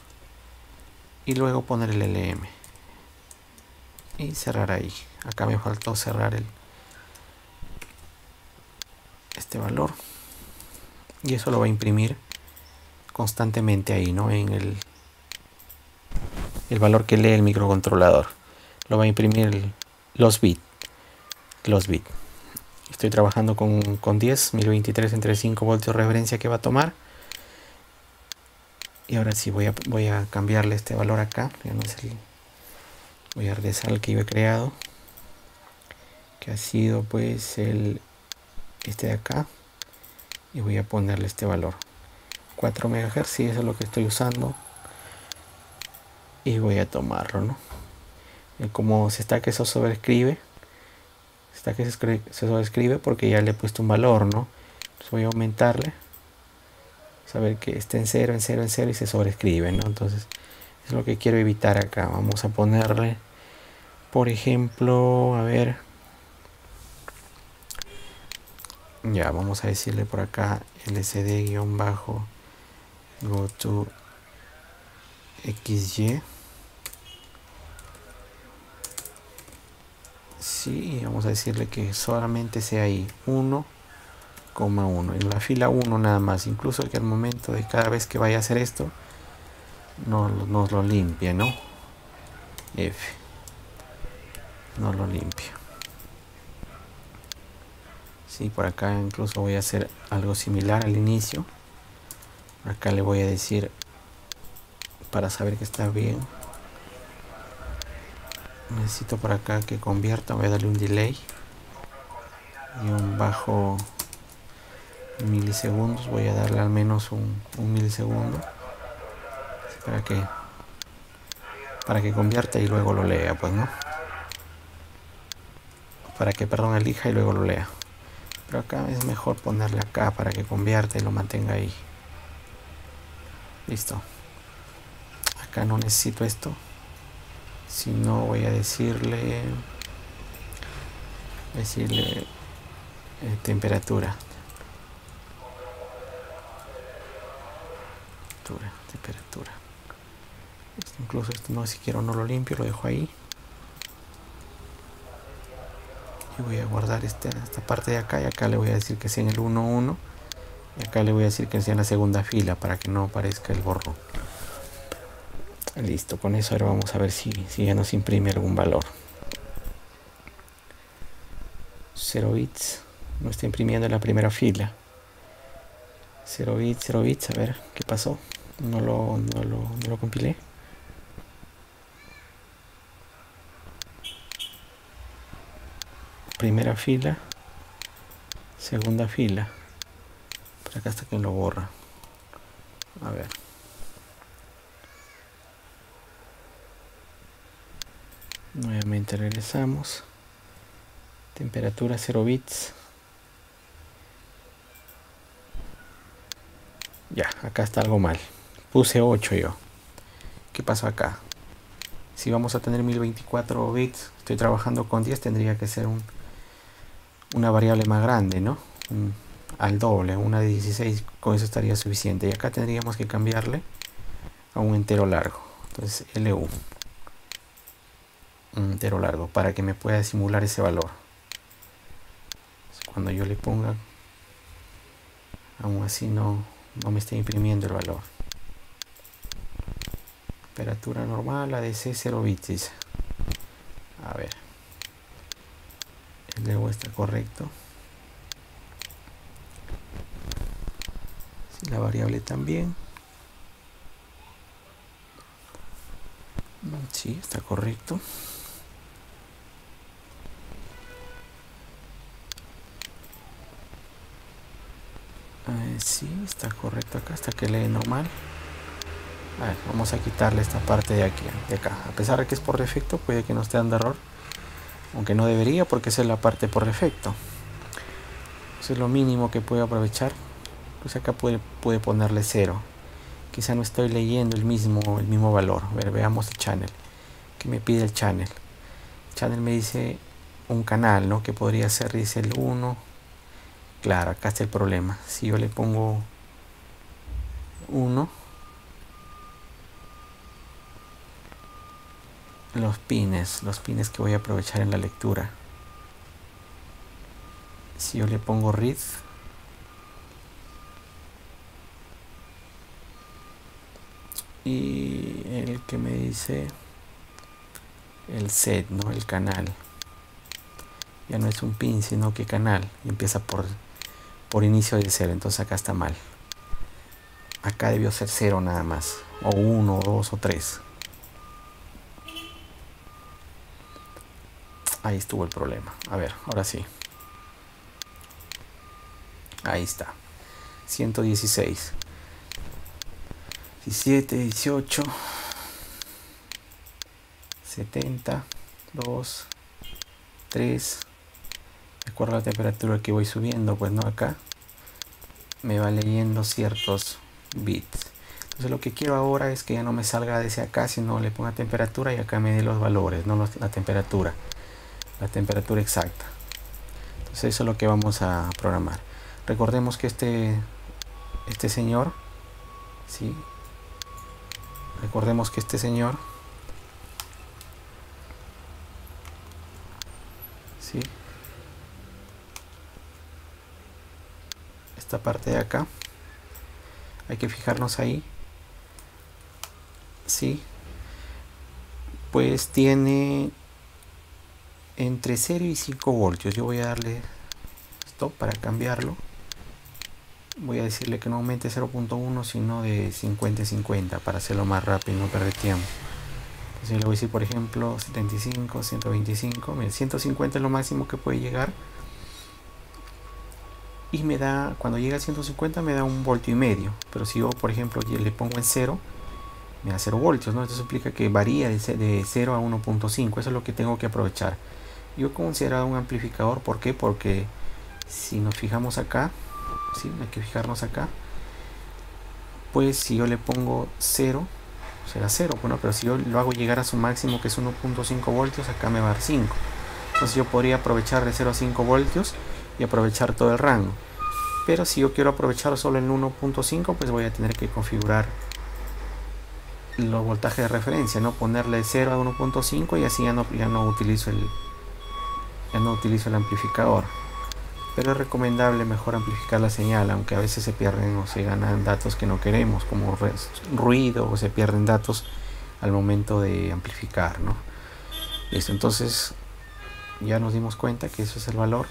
Y luego poner el LM. Y cerrar ahí. Acá me faltó cerrar este valor. Y eso lo va a imprimir constantemente ahí, ¿no? En el valor que lee el microcontrolador. Lo va a imprimir los bits. Estoy trabajando con 10, 1023 entre 5 voltios de referencia que va a tomar. Y ahora sí voy a cambiarle este valor acá. Ya no es voy a regresar al que yo he creado, que ha sido pues este de acá, y voy a ponerle este valor 4 MHz, si eso es lo que estoy usando, y voy a tomarlo, ¿no? Como se está que se sobreescribe, se sobreescribe porque ya le he puesto un valor, ¿no? Entonces voy a aumentarle, saber que esté en 0, en 0, en 0 y se sobreescribe, ¿no? Entonces es lo que quiero evitar acá. Vamos a ponerle, por ejemplo, a ver, ya vamos a decirle por acá lcd-go to xy. Sí, vamos a decirle que solamente sea ahí 1,1 en la fila 1 nada más, incluso que al momento de cada vez que vaya a hacer esto nos lo limpie, ¿no? F nos lo limpia. Sí, por acá incluso voy a hacer algo similar al inicio. Acá le voy a decir, para saber que está bien, necesito por acá que convierta. Voy a darle un delay y un bajo milisegundos. Voy a darle al menos un milisegundo para que convierta y luego lo lea, pues, ¿no? Para que, perdón, elija y luego lo lea. Pero acá es mejor ponerle acá para que convierta y lo mantenga ahí. Listo. Acá no necesito esto, sino voy a decirle temperatura. Temperatura. Incluso esto no, si quiero no lo limpio, lo dejo ahí. Y voy a guardar esta parte de acá, y acá le voy a decir que sea en el 1,1. Y acá le voy a decir que sea en la segunda fila para que no aparezca el borrón. Listo, con eso ahora vamos a ver si ya nos imprime algún valor. 0 bits, no está imprimiendo en la primera fila. 0 bits, 0 bits, a ver qué pasó. No lo compilé. Primera fila, segunda fila. Por acá hasta que lo borra. A ver. Nuevamente regresamos. Temperatura 0 bits. Ya, acá está algo mal. Puse 8 yo. ¿Qué pasó acá? Si vamos a tener 1024 bits, estoy trabajando con 10, tendría que ser una variable más grande, ¿no? Al doble, una de 16, con eso estaría suficiente. Y acá tendríamos que cambiarle a un entero largo. Entonces LU, un entero largo, para que me pueda simular ese valor. Cuando yo le ponga, aún así no me está imprimiendo el valor. Temperatura normal, ADC 0 bits, dice. A ver, el LU está correcto. Si la variable también. Sí, está correcto. Sí, está correcto acá, hasta que lee normal. A ver, vamos a quitarle esta parte de aquí, de acá. A pesar de que es por defecto, puede que no esté dando error. Aunque no debería, porque esa es la parte por defecto. Eso es lo mínimo que puedo aprovechar pues acá puede ponerle 0. Quizá no estoy leyendo el mismo valor. A ver, veamos el channel. ¿Qué me pide el channel? El channel me dice un canal, ¿no? Que podría ser, dice el 1. Claro, acá está el problema. Si yo le pongo 1, los pines que voy a aprovechar en la lectura. Si yo le pongo read, y el que me dice el set, ¿no? El canal. Ya no es un pin, sino que canal. Y empieza por inicio de 0. Entonces acá está mal. Acá debió ser 0 nada más. O 1, o 2, o 3. Ahí estuvo el problema. A ver, ahora sí. Ahí está. 116. 17, 18. 70. 2. 3. Recuerda la temperatura que voy subiendo, pues no, acá me va leyendo ciertos bits. Entonces lo que quiero ahora es que ya no me salga desde acá, sino le ponga temperatura y acá me dé los valores, no la temperatura exacta. Entonces eso es lo que vamos a programar. Recordemos que este señor, ¿sí? Recordemos que este señor, ¿sí? Esta parte de acá, hay que fijarnos ahí, ¿sí? Pues tiene entre 0 y 5 voltios. Yo voy a darle stop para cambiarlo. Voy a decirle que no aumente 0.1, sino de 50-50 para hacerlo más rápido y no perder tiempo. Entonces le voy a decir, por ejemplo, 75, 125. Mira, 150 es lo máximo que puede llegar. Y me da, cuando llega a 150 me da 1,5 voltios. Pero si yo, por ejemplo, le pongo en 0, me da 0 voltios, ¿no? Esto implica que varía de 0 a 1.5. Eso es lo que tengo que aprovechar. Yo considero un amplificador, ¿por qué? Porque si nos fijamos acá, ¿sí? Hay que fijarnos acá. Pues si yo le pongo 0, será 0. Bueno, pero si yo lo hago llegar a su máximo, que es 1.5 voltios, acá me va a dar 5. Entonces yo podría aprovechar de 0 a 5 voltios y aprovechar todo el rango. Pero si yo quiero aprovechar solo el 1.5, pues voy a tener que configurar los voltajes de referencia, ¿no? Ponerle 0 a 1.5 y así ya no utilizo el amplificador. Pero es recomendable mejor amplificar la señal, aunque a veces se pierden o se ganan datos que no queremos, como ruido, o se pierden datos al momento de amplificar, ¿no? Listo, entonces ya nos dimos cuenta que eso es el valor.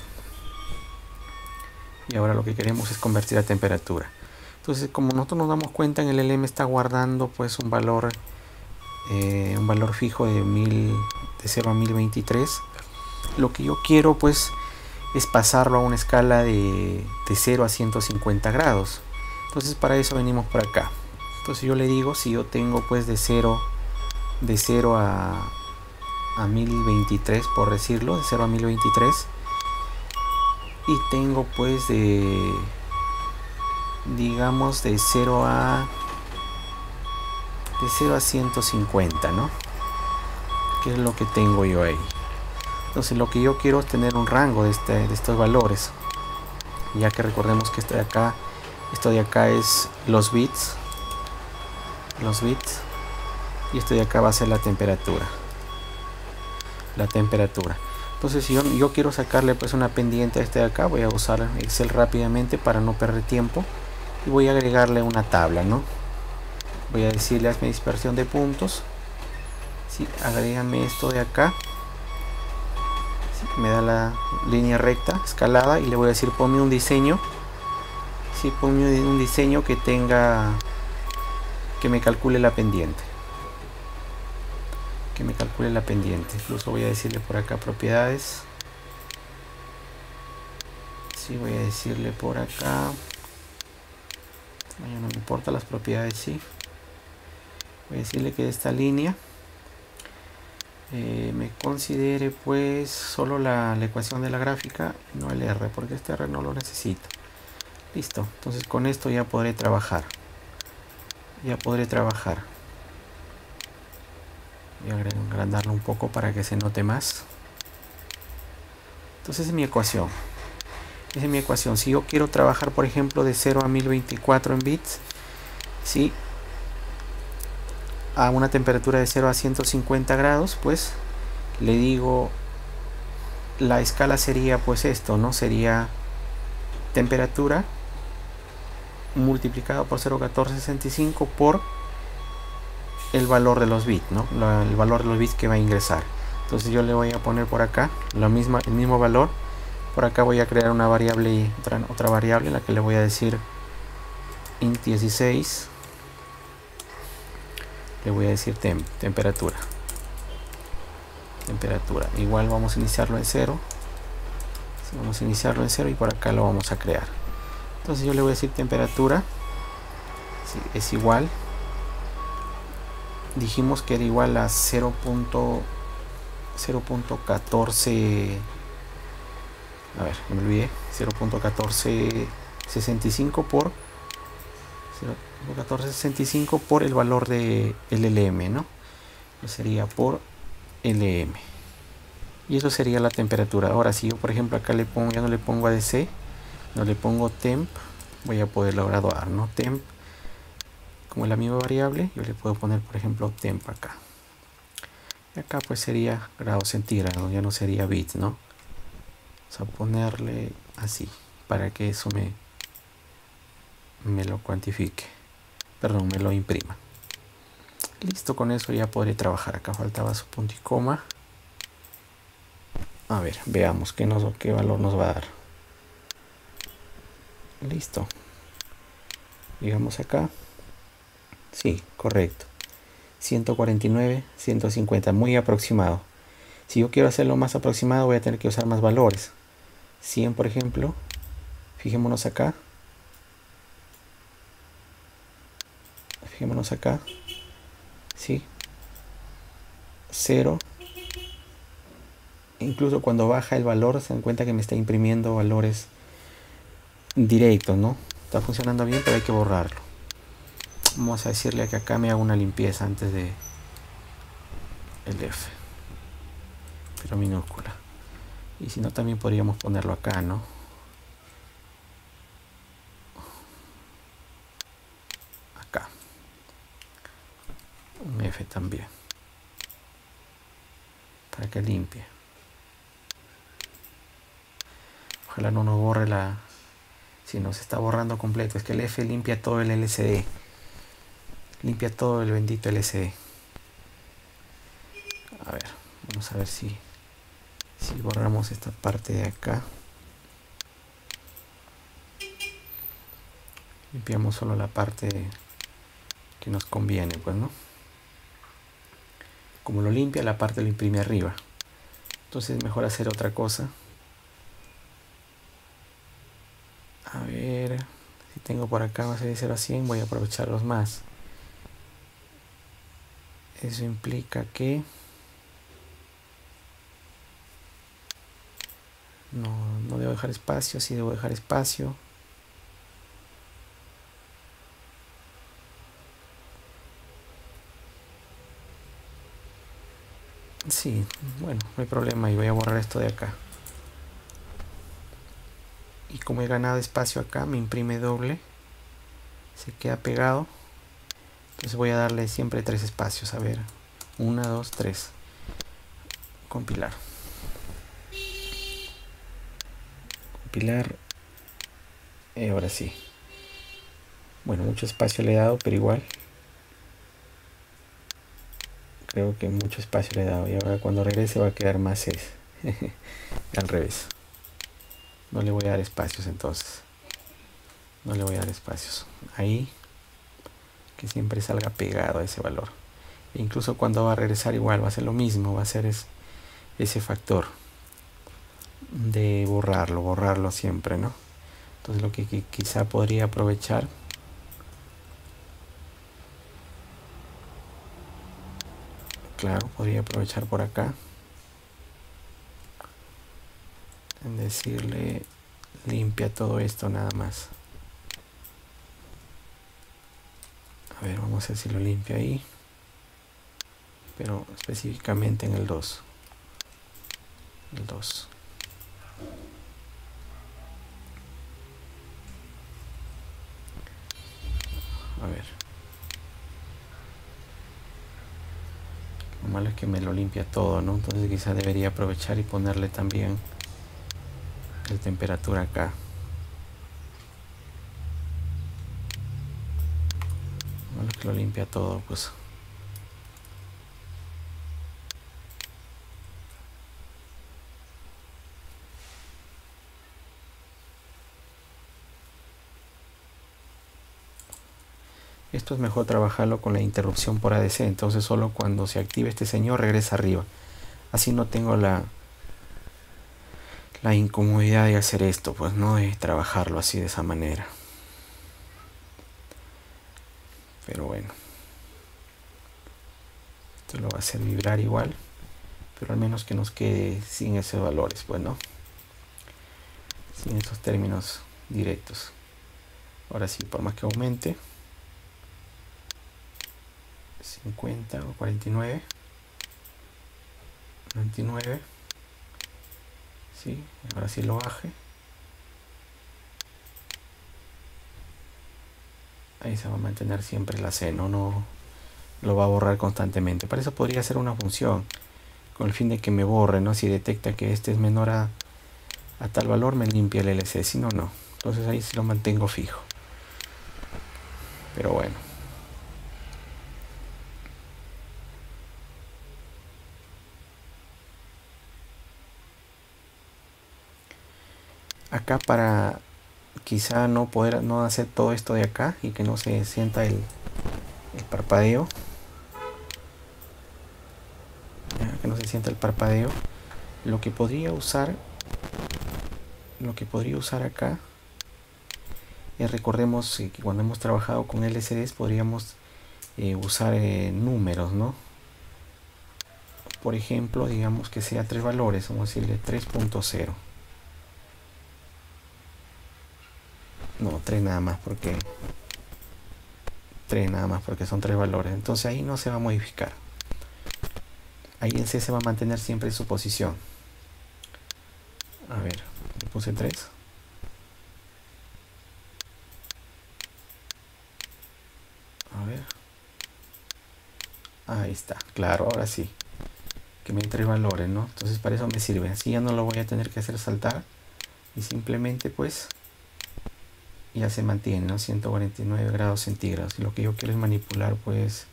Y ahora lo que queremos es convertir a temperatura. Entonces, como nosotros nos damos cuenta, en el LM está guardando pues un valor fijo de 0 a 1023. Lo que yo quiero pues es pasarlo a una escala de 0 a 150 grados. Entonces para eso venimos por acá. Entonces yo le digo, si yo tengo pues de 0 a 1023, por decirlo, de 0 a 1023, y tengo pues digamos de 0 a 150, ¿no? Que es lo que tengo yo ahí. Entonces lo que yo quiero es tener un rango de estos valores, ya que recordemos que esto de acá es los bits, y esto de acá va a ser la temperatura. Entonces si yo quiero sacarle pues una pendiente a este de acá, voy a usar Excel rápidamente para no perder tiempo y voy a agregarle una tabla, ¿no? Voy a decirle, hazme dispersión de puntos, ¿sí? Agrégame esto de acá, ¿sí? Me da la línea recta escalada y le voy a decir ponme un diseño, ¿sí? Ponme un diseño que me calcule la pendiente. Incluso voy a decirle por acá propiedades, sí, voy a decirle por acá, no me importa las propiedades, sí, voy a decirle que de esta línea me considere pues solo la ecuación de la gráfica, no el R, porque este R no lo necesito. Listo, entonces con esto ya podré trabajar. Voy a agrandarlo un poco para que se note más. Entonces esa es mi ecuación. Si yo quiero trabajar, por ejemplo, de 0 a 1024 en bits, ¿sí?, a una temperatura de 0 a 150 grados, pues le digo, la escala sería pues esto, ¿no? Sería temperatura multiplicado por 0,1465 por el valor de los bits, ¿no? El valor de los bits que va a ingresar. Entonces yo le voy a poner por acá el mismo valor. Por acá voy a crear una variable, otra variable, la que le voy a decir int 16. Le voy a decir temperatura. Igual vamos a iniciarlo en 0. Vamos a iniciarlo en 0 y por acá lo vamos a crear. Entonces yo le voy a decir temperatura, sí, es igual. Dijimos que era igual a 0.14. A ver, me olvidé. 0.1465 por 0.1465 por el valor de LLM, ¿no? Pues sería por LM. Y eso sería la temperatura. Ahora, si yo, por ejemplo, acá le pongo, ya no le pongo ADC, no le pongo temp, voy a poderlo graduar, ¿no? Temp, como es la misma variable, yo le puedo poner, por ejemplo, temp acá. Y acá pues sería grado centígrado, ya no sería bits, ¿no? Vamos a ponerle así, para que eso me lo cuantifique. Perdón, me lo imprima. Listo, con eso ya podré trabajar. Acá faltaba su punto y coma. A ver, veamos qué valor nos va a dar. Listo. Llegamos acá. Sí, correcto. 149, 150, muy aproximado. Si yo quiero hacerlo más aproximado, voy a tener que usar más valores. 100, por ejemplo. Fijémonos acá. ¿Sí? 0. Incluso cuando baja el valor, se dan cuenta que me está imprimiendo valores directos, ¿no? Está funcionando bien, pero hay que borrarlo. Vamos a decirle que acá me haga una limpieza antes de el F, pero minúscula. Y si no, también podríamos ponerlo acá, ¿no? Acá. Un F también. Para que limpie. Ojalá no nos borre si nos está borrando completo. Es que el F limpia todo el LCD. Limpia todo el bendito LCD. A ver, vamos a ver si borramos esta parte de acá. Limpiamos solo la parte que nos conviene, pues, ¿no? Como lo limpia, la parte lo imprime arriba. Entonces es mejor hacer otra cosa. A ver, si tengo por acá base de 0 a 100, voy a aprovecharlos más. Eso implica que no debo dejar espacio. Sí debo dejar espacio. Sí, bueno, no hay problema. Y voy a borrar esto de acá. Y como he ganado espacio acá, me imprime doble. Se queda pegado. Entonces voy a darle siempre 3 espacios. A ver, 1, 2, 3. Compilar. Ahora sí. Bueno, mucho espacio le he dado, pero igual. Creo que mucho espacio le he dado. Y ahora cuando regrese va a quedar más 6. Al revés. No le voy a dar espacios entonces. No le voy a dar espacios. Ahí. Que siempre salga pegado a ese valor. E incluso cuando va a regresar igual va a ser lo mismo. Va a ser ese factor de borrarlo siempre, ¿no? Entonces lo que quizá podría aprovechar, claro, podría aprovechar por acá en decirle limpia todo esto nada más. A ver, vamos a ver si lo limpia ahí, pero específicamente en el 2. El 2. A ver. Lo malo es que me lo limpia todo, ¿no? Entonces quizá debería aprovechar y ponerle también la temperatura acá. Lo malo es que lo limpia todo, pues. Esto es mejor trabajarlo con la interrupción por ADC, entonces solo cuando se active este señor regresa arriba. Así no tengo la incomodidad de hacer esto, pues no de trabajarlo así de esa manera. Pero bueno, esto lo va a hacer vibrar igual, pero al menos que nos quede sin esos valores, pues no, sin esos términos directos. Ahora sí, por más que aumente 50 o 49, 99, sí, ahora sí lo baje, ahí se va a mantener siempre la C, no lo va a borrar constantemente. Para eso podría ser una función con el fin de que me borre, ¿no? Si detecta que este es menor a tal valor, me limpia el LC, si no, no. Entonces ahí sí lo mantengo fijo. Pero bueno. Acá para quizá no hacer todo esto de acá y que no se sienta el parpadeo. Que no se sienta el parpadeo. Lo que podría usar acá recordemos que cuando hemos trabajado con LCDs podríamos usar números, ¿no? Por ejemplo, digamos que sea 3 valores, vamos a decirle 3.0. No, 3 nada más porque son 3 valores. Entonces ahí no se va a modificar. Ahí en C se va a mantener siempre su posición. A ver, le puse 3. A ver. Ahí está, claro, ahora sí. Que me entre valores, ¿no? Entonces para eso me sirve. Así ya no lo voy a tener que hacer saltar. Y simplemente pues ya se mantiene, ¿no? 149 grados centígrados. Y lo que yo quiero es manipular pues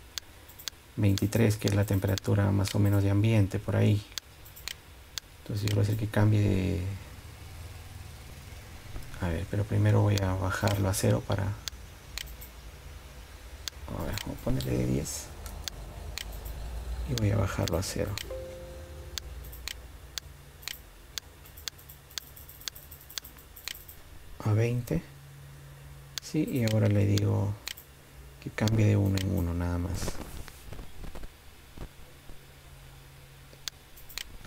23, que es la temperatura más o menos de ambiente, por ahí. Entonces yo voy a hacer que cambie de... A ver, pero primero voy a bajarlo a 0 para... A ver, vamos a ponerle de 10. Y voy a bajarlo a 0. A 20. Sí, y ahora le digo que cambie de 1 en 1 nada más.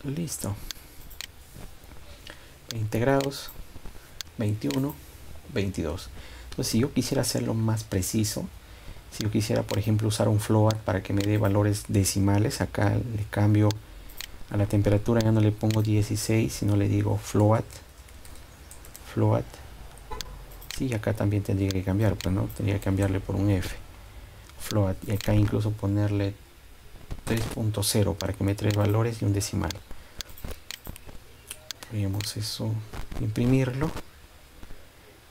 Listo. 20 grados, 21, 22. Entonces si yo quisiera hacerlo más preciso, si yo quisiera por ejemplo usar un float para que me dé valores decimales, acá le cambio a la temperatura, ya no le pongo 16, sino le digo float. Sí, acá también tendría que cambiar, pues no, tendría que cambiarle por un F. Float, y acá incluso ponerle 3.0 para que me dé 3 valores y un decimal. Veamos eso, imprimirlo.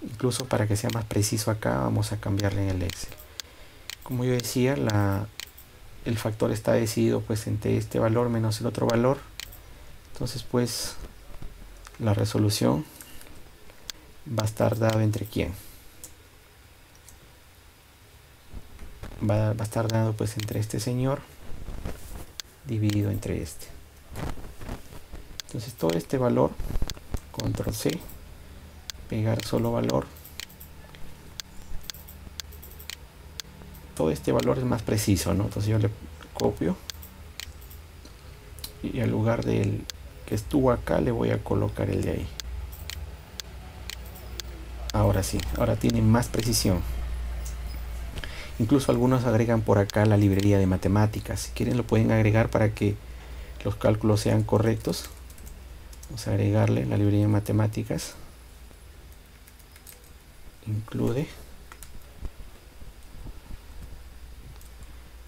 Incluso para que sea más preciso acá, vamos a cambiarle en el Excel. Como yo decía, el factor está decidido pues entre este valor menos el otro valor. Entonces pues la resolución va a estar dado entre quién. Va a estar dado pues entre este señor dividido entre este. Entonces todo este valor, control C, pegar solo valor. Todo este valor es más preciso, ¿no? Entonces yo le copio y al lugar del que estuvo acá le voy a colocar el de ahí. Ahora sí, ahora tiene más precisión. Incluso algunos agregan por acá la librería de matemáticas. Si quieren lo pueden agregar para que los cálculos sean correctos. Vamos a agregarle la librería de matemáticas. Incluye.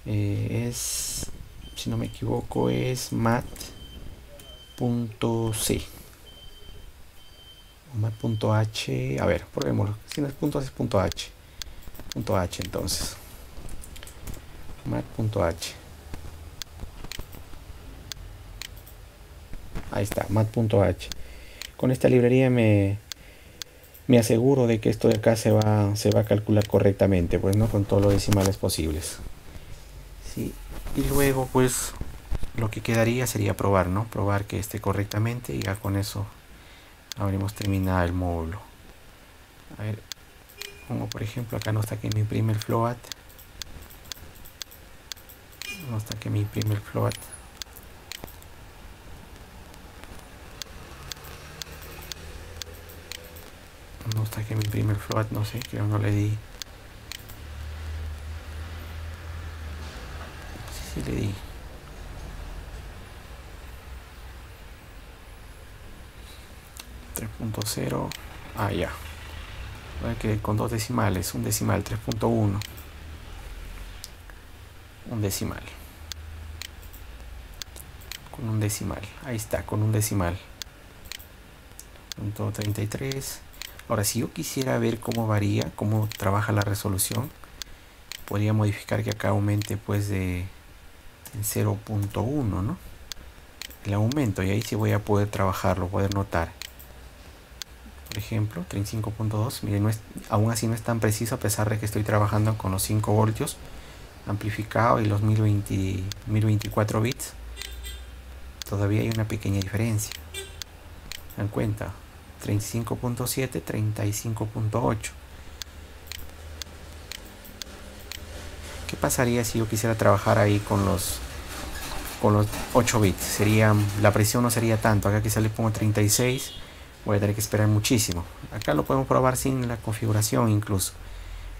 Si no me equivoco, es mat.c o mat.h. A ver, probémoslo. Si no es punto, es punto h. Punto h, entonces. mat.h. Ahí está, mat.h. Con esta librería me aseguro de que esto de acá se va a calcular correctamente, pues no con todos los decimales posibles. ¿Sí? Y luego pues lo que quedaría sería probar, ¿no? Probar que esté correctamente y ya con eso habremos terminado el módulo. A ver, como por ejemplo acá no está que me imprime el float. No está que me imprime el float. No está que me imprime el float, no sé, creo no le di. Sí, le di. .0. Ah, ya. Que con dos decimales, un decimal, 3.1. Un decimal. Con un decimal. Ahí está, con un decimal. 33. Ahora, si yo quisiera ver cómo varía, cómo trabaja la resolución, podría modificar que acá aumente pues de 0.1, ¿no? El aumento, y ahí sí voy a poder trabajarlo, poder notar. Por ejemplo, 35.2, miren, aún así no es tan preciso a pesar de que estoy trabajando con los 5 voltios amplificado y los 1024 bits. Todavía hay una pequeña diferencia. ¿Se dan cuenta? 35.7, 35.8. ¿Qué pasaría si yo quisiera trabajar ahí con los 8 bits? La presión no sería tanto. Acá quizá le pongo 36. Voy a tener que esperar muchísimo. Acá lo podemos probar sin la configuración incluso.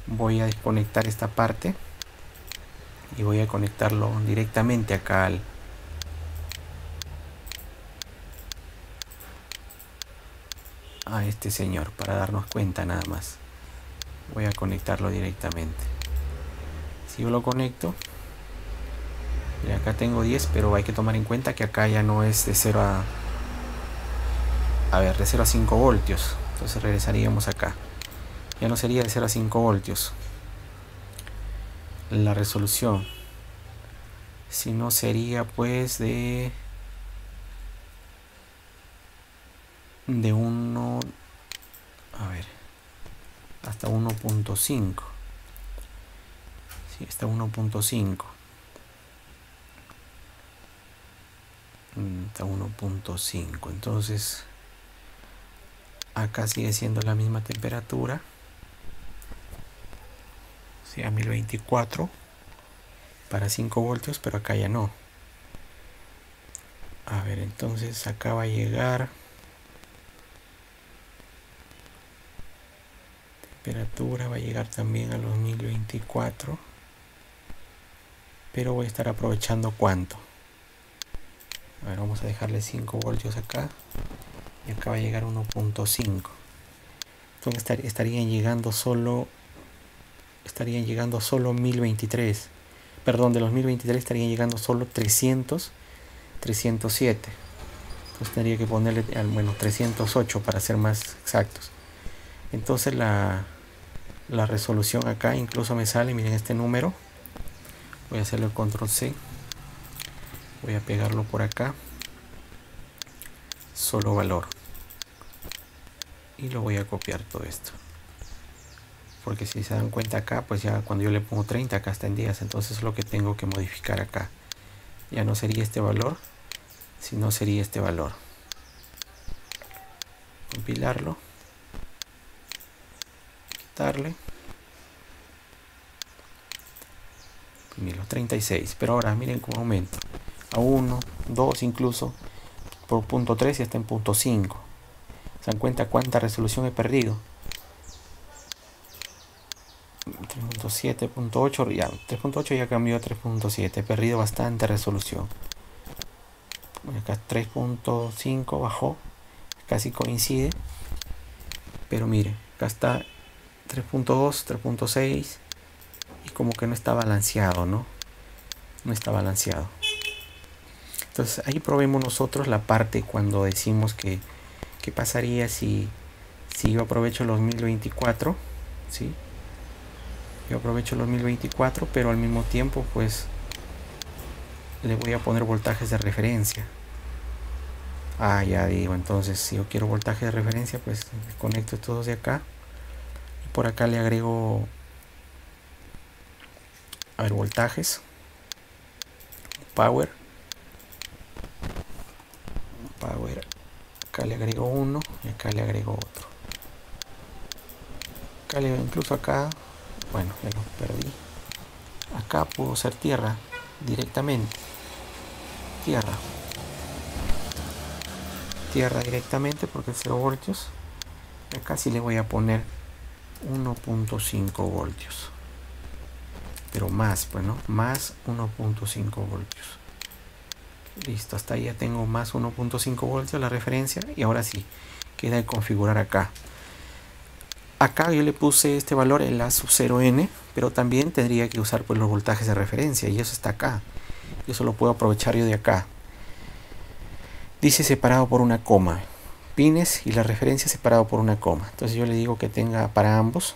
Voy a desconectar esta parte y voy a conectarlo directamente acá a este señor para darnos cuenta nada más. Voy a conectarlo directamente. Si yo lo conecto, y acá tengo 10, pero hay que tomar en cuenta que acá ya no es de 0 de 0 a 5 voltios. Entonces regresaríamos acá. Ya no sería de 0 a 5 voltios la resolución, sino sería pues de 1, a ver, hasta 1.5. Sí, está 1.5. Está 1.5. Entonces acá sigue siendo la misma temperatura, sí, a 1024 para 5 voltios, pero acá ya no. A ver, entonces acá va a llegar temperatura, va a llegar también a los 1024, pero voy a estar aprovechando ¿cuánto? A ver, vamos a dejarle 5 voltios acá y acá va a llegar 1.5. Entonces estarían llegando solo 1023. Perdón, de los 1023 estarían llegando solo 307. Entonces tendría que ponerle, bueno, 308 para ser más exactos. Entonces la resolución acá incluso me sale, miren este número. Voy a hacerle el control C. Voy a pegarlo por acá. Solo valor. Y lo voy a copiar todo esto. Porque si se dan cuenta acá, pues ya cuando yo le pongo 30, acá está en días. Entonces es lo que tengo que modificar acá. Ya no sería este valor, sino sería este valor. Compilarlo. Quitarle. Miren, los 36. Pero ahora miren cómo aumenta. A 1, 2 incluso. Por punto 3 y está en punto 5. ¿Se dan cuenta cuánta resolución he perdido? 3.7.8, ya 3.8 ya cambió a 3.7, he perdido bastante resolución. Acá 3.5 bajó, casi coincide, pero mire, acá está 3.2, 3.6 y como que no está balanceado, ¿no? No está balanceado. Entonces ahí probemos nosotros la parte cuando decimos que qué pasaría si yo aprovecho los 1024, ¿sí? Yo aprovecho los 1024, pero al mismo tiempo pues le voy a poner voltajes de referencia. Ya digo, entonces si yo quiero voltaje de referencia, pues conecto estos dos de acá y por acá le agrego, a ver, voltajes, power, acá le agrego uno y acá le agrego otro. Acá incluso acá, bueno, ya lo perdí. Acá puedo hacer tierra directamente, tierra directamente porque es 0 voltios. Acá sí le voy a poner 1.5 voltios, pero más, pues no, más 1.5 voltios. Listo, hasta ahí ya tengo más 1.5 voltios la referencia y ahora sí queda de configurar acá. Acá yo le puse este valor en la sub 0n, pero también tendría que usar pues los voltajes de referencia y eso está acá. Y eso lo puedo aprovechar yo de acá. Dice separado por una coma, pines y la referencia separado por una coma. Entonces yo le digo que tenga para ambos,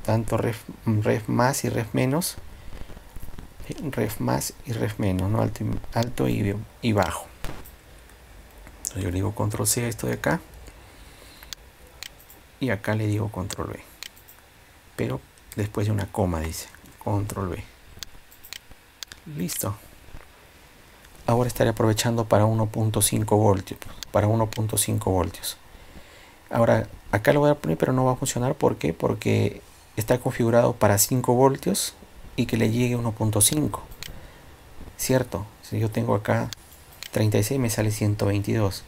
tanto ref más y ref menos, ref más y ref menos, ¿no? Alto y bajo. Entonces yo le digo control C a esto de acá y acá le digo control V, pero después de una coma dice control V. Listo. Ahora estaré aprovechando para 1.5 voltios, ahora acá lo voy a poner, pero no va a funcionar. ¿Por qué? Porque está configurado para 5 voltios y que le llegue 1.5, cierto. Si yo tengo acá 36 me sale 122,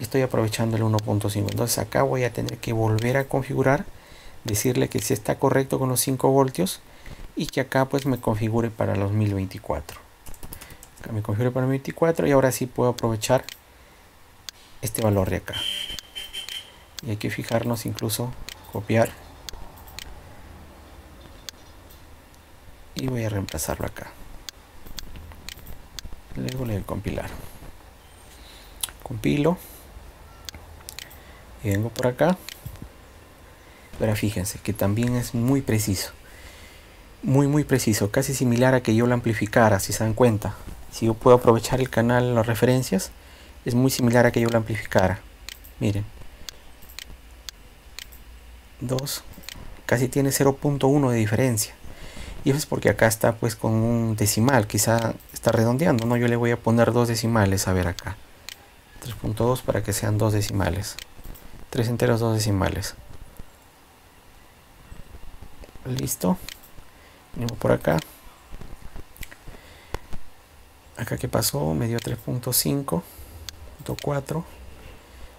estoy aprovechando el 1.5. entonces acá voy a tener que volver a configurar, decirle que si está correcto con los 5 voltios y que acá pues me configure para los 1024. Acá me configure para 1024 y ahora sí puedo aprovechar este valor de acá. Y hay que fijarnos, incluso copiar, y voy a reemplazarlo acá. Luego le doy compilar, compilo y vengo por acá. Ahora fíjense que también es muy preciso, muy preciso, casi similar a que yo lo amplificara. Si se dan cuenta, si yo puedo aprovechar el canal, las referencias, es muy similar a que yo lo amplificara. Miren, 2, casi tiene 0.1 de diferencia. Y eso es porque acá está pues con un decimal, quizá está redondeando, ¿no? Yo le voy a poner 2 decimales, a ver acá. 3.2 para que sean 2 decimales. 3 enteros, 2 decimales. Listo. Venimos por acá. Acá que pasó, me dio 3.5.4.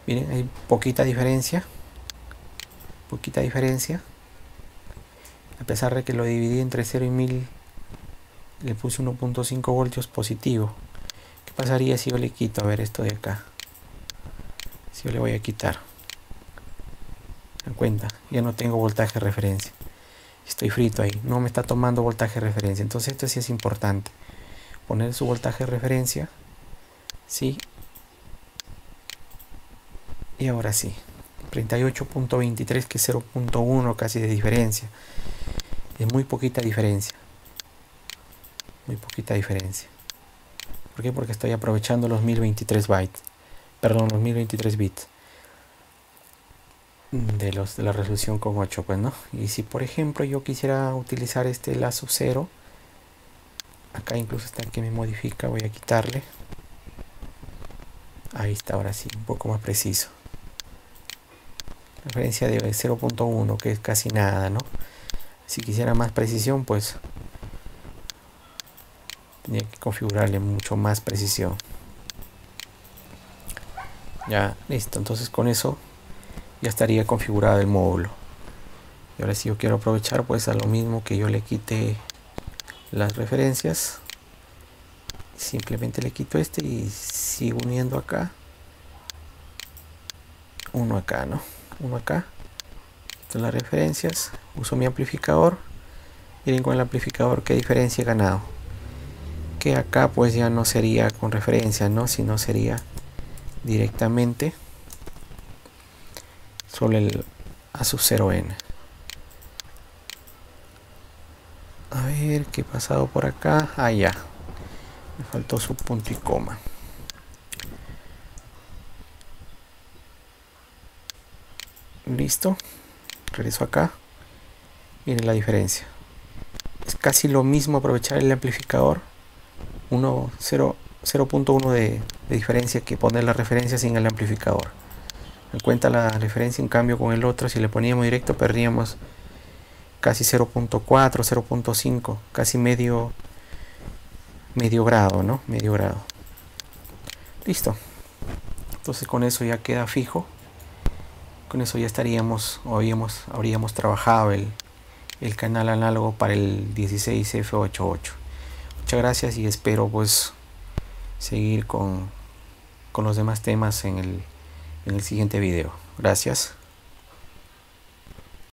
Miren, hay poquita diferencia. Poquita diferencia. A pesar de que lo dividí entre 0 y 1000, le puse 1.5 voltios positivo. ¿Qué pasaría si yo le quito? A ver, esto de acá. Si yo le voy a quitar. ¿Se dan cuenta? Ya no tengo voltaje de referencia. Estoy frito ahí. No me está tomando voltaje de referencia. Entonces esto sí es importante. Poner su voltaje de referencia. Sí. Y ahora sí. 38.23, que es 0.1 casi de diferencia. Es muy poquita diferencia. Muy poquita diferencia. ¿Por qué? Porque estoy aprovechando los 1023 bytes. Perdón, los 1023 bits. De la resolución con 8, pues, ¿no? Y si por ejemplo yo quisiera utilizar la sub 0, acá incluso está el que me modifica, voy a quitarle. Ahí está, ahora sí, un poco más preciso. Referencia de 0.1, que es casi nada, ¿no? Si quisiera más precisión, pues tenía que configurarle mucho más precisión. Ya, listo. Entonces con eso ya estaría configurado el módulo. Y ahora si yo quiero aprovechar, pues a lo mismo que yo le quite las referencias, simplemente le quito este y sigo uniendo acá, uno acá, ¿no? Uno acá, quito las referencias, uso mi amplificador. Miren con el amplificador qué diferencia he ganado, que acá pues ya no sería con referencia, ¿no? Sino sería directamente solo el A sub 0n. A ver qué ha pasado por acá. Ah, ya, me faltó su punto y coma. Listo, regreso acá. Miren la diferencia, es casi lo mismo aprovechar el amplificador 0.1 de diferencia que poner la referencia sin el amplificador. En cuenta la referencia, en cambio con el otro, si le poníamos directo, perdíamos casi 0.4, 0.5, casi medio grado, ¿no? Medio grado. Listo. Entonces con eso ya queda fijo. Con eso ya estaríamos, o habríamos trabajado el canal análogo para el 16F88. Muchas gracias y espero pues seguir con los demás temas en el siguiente video. Gracias.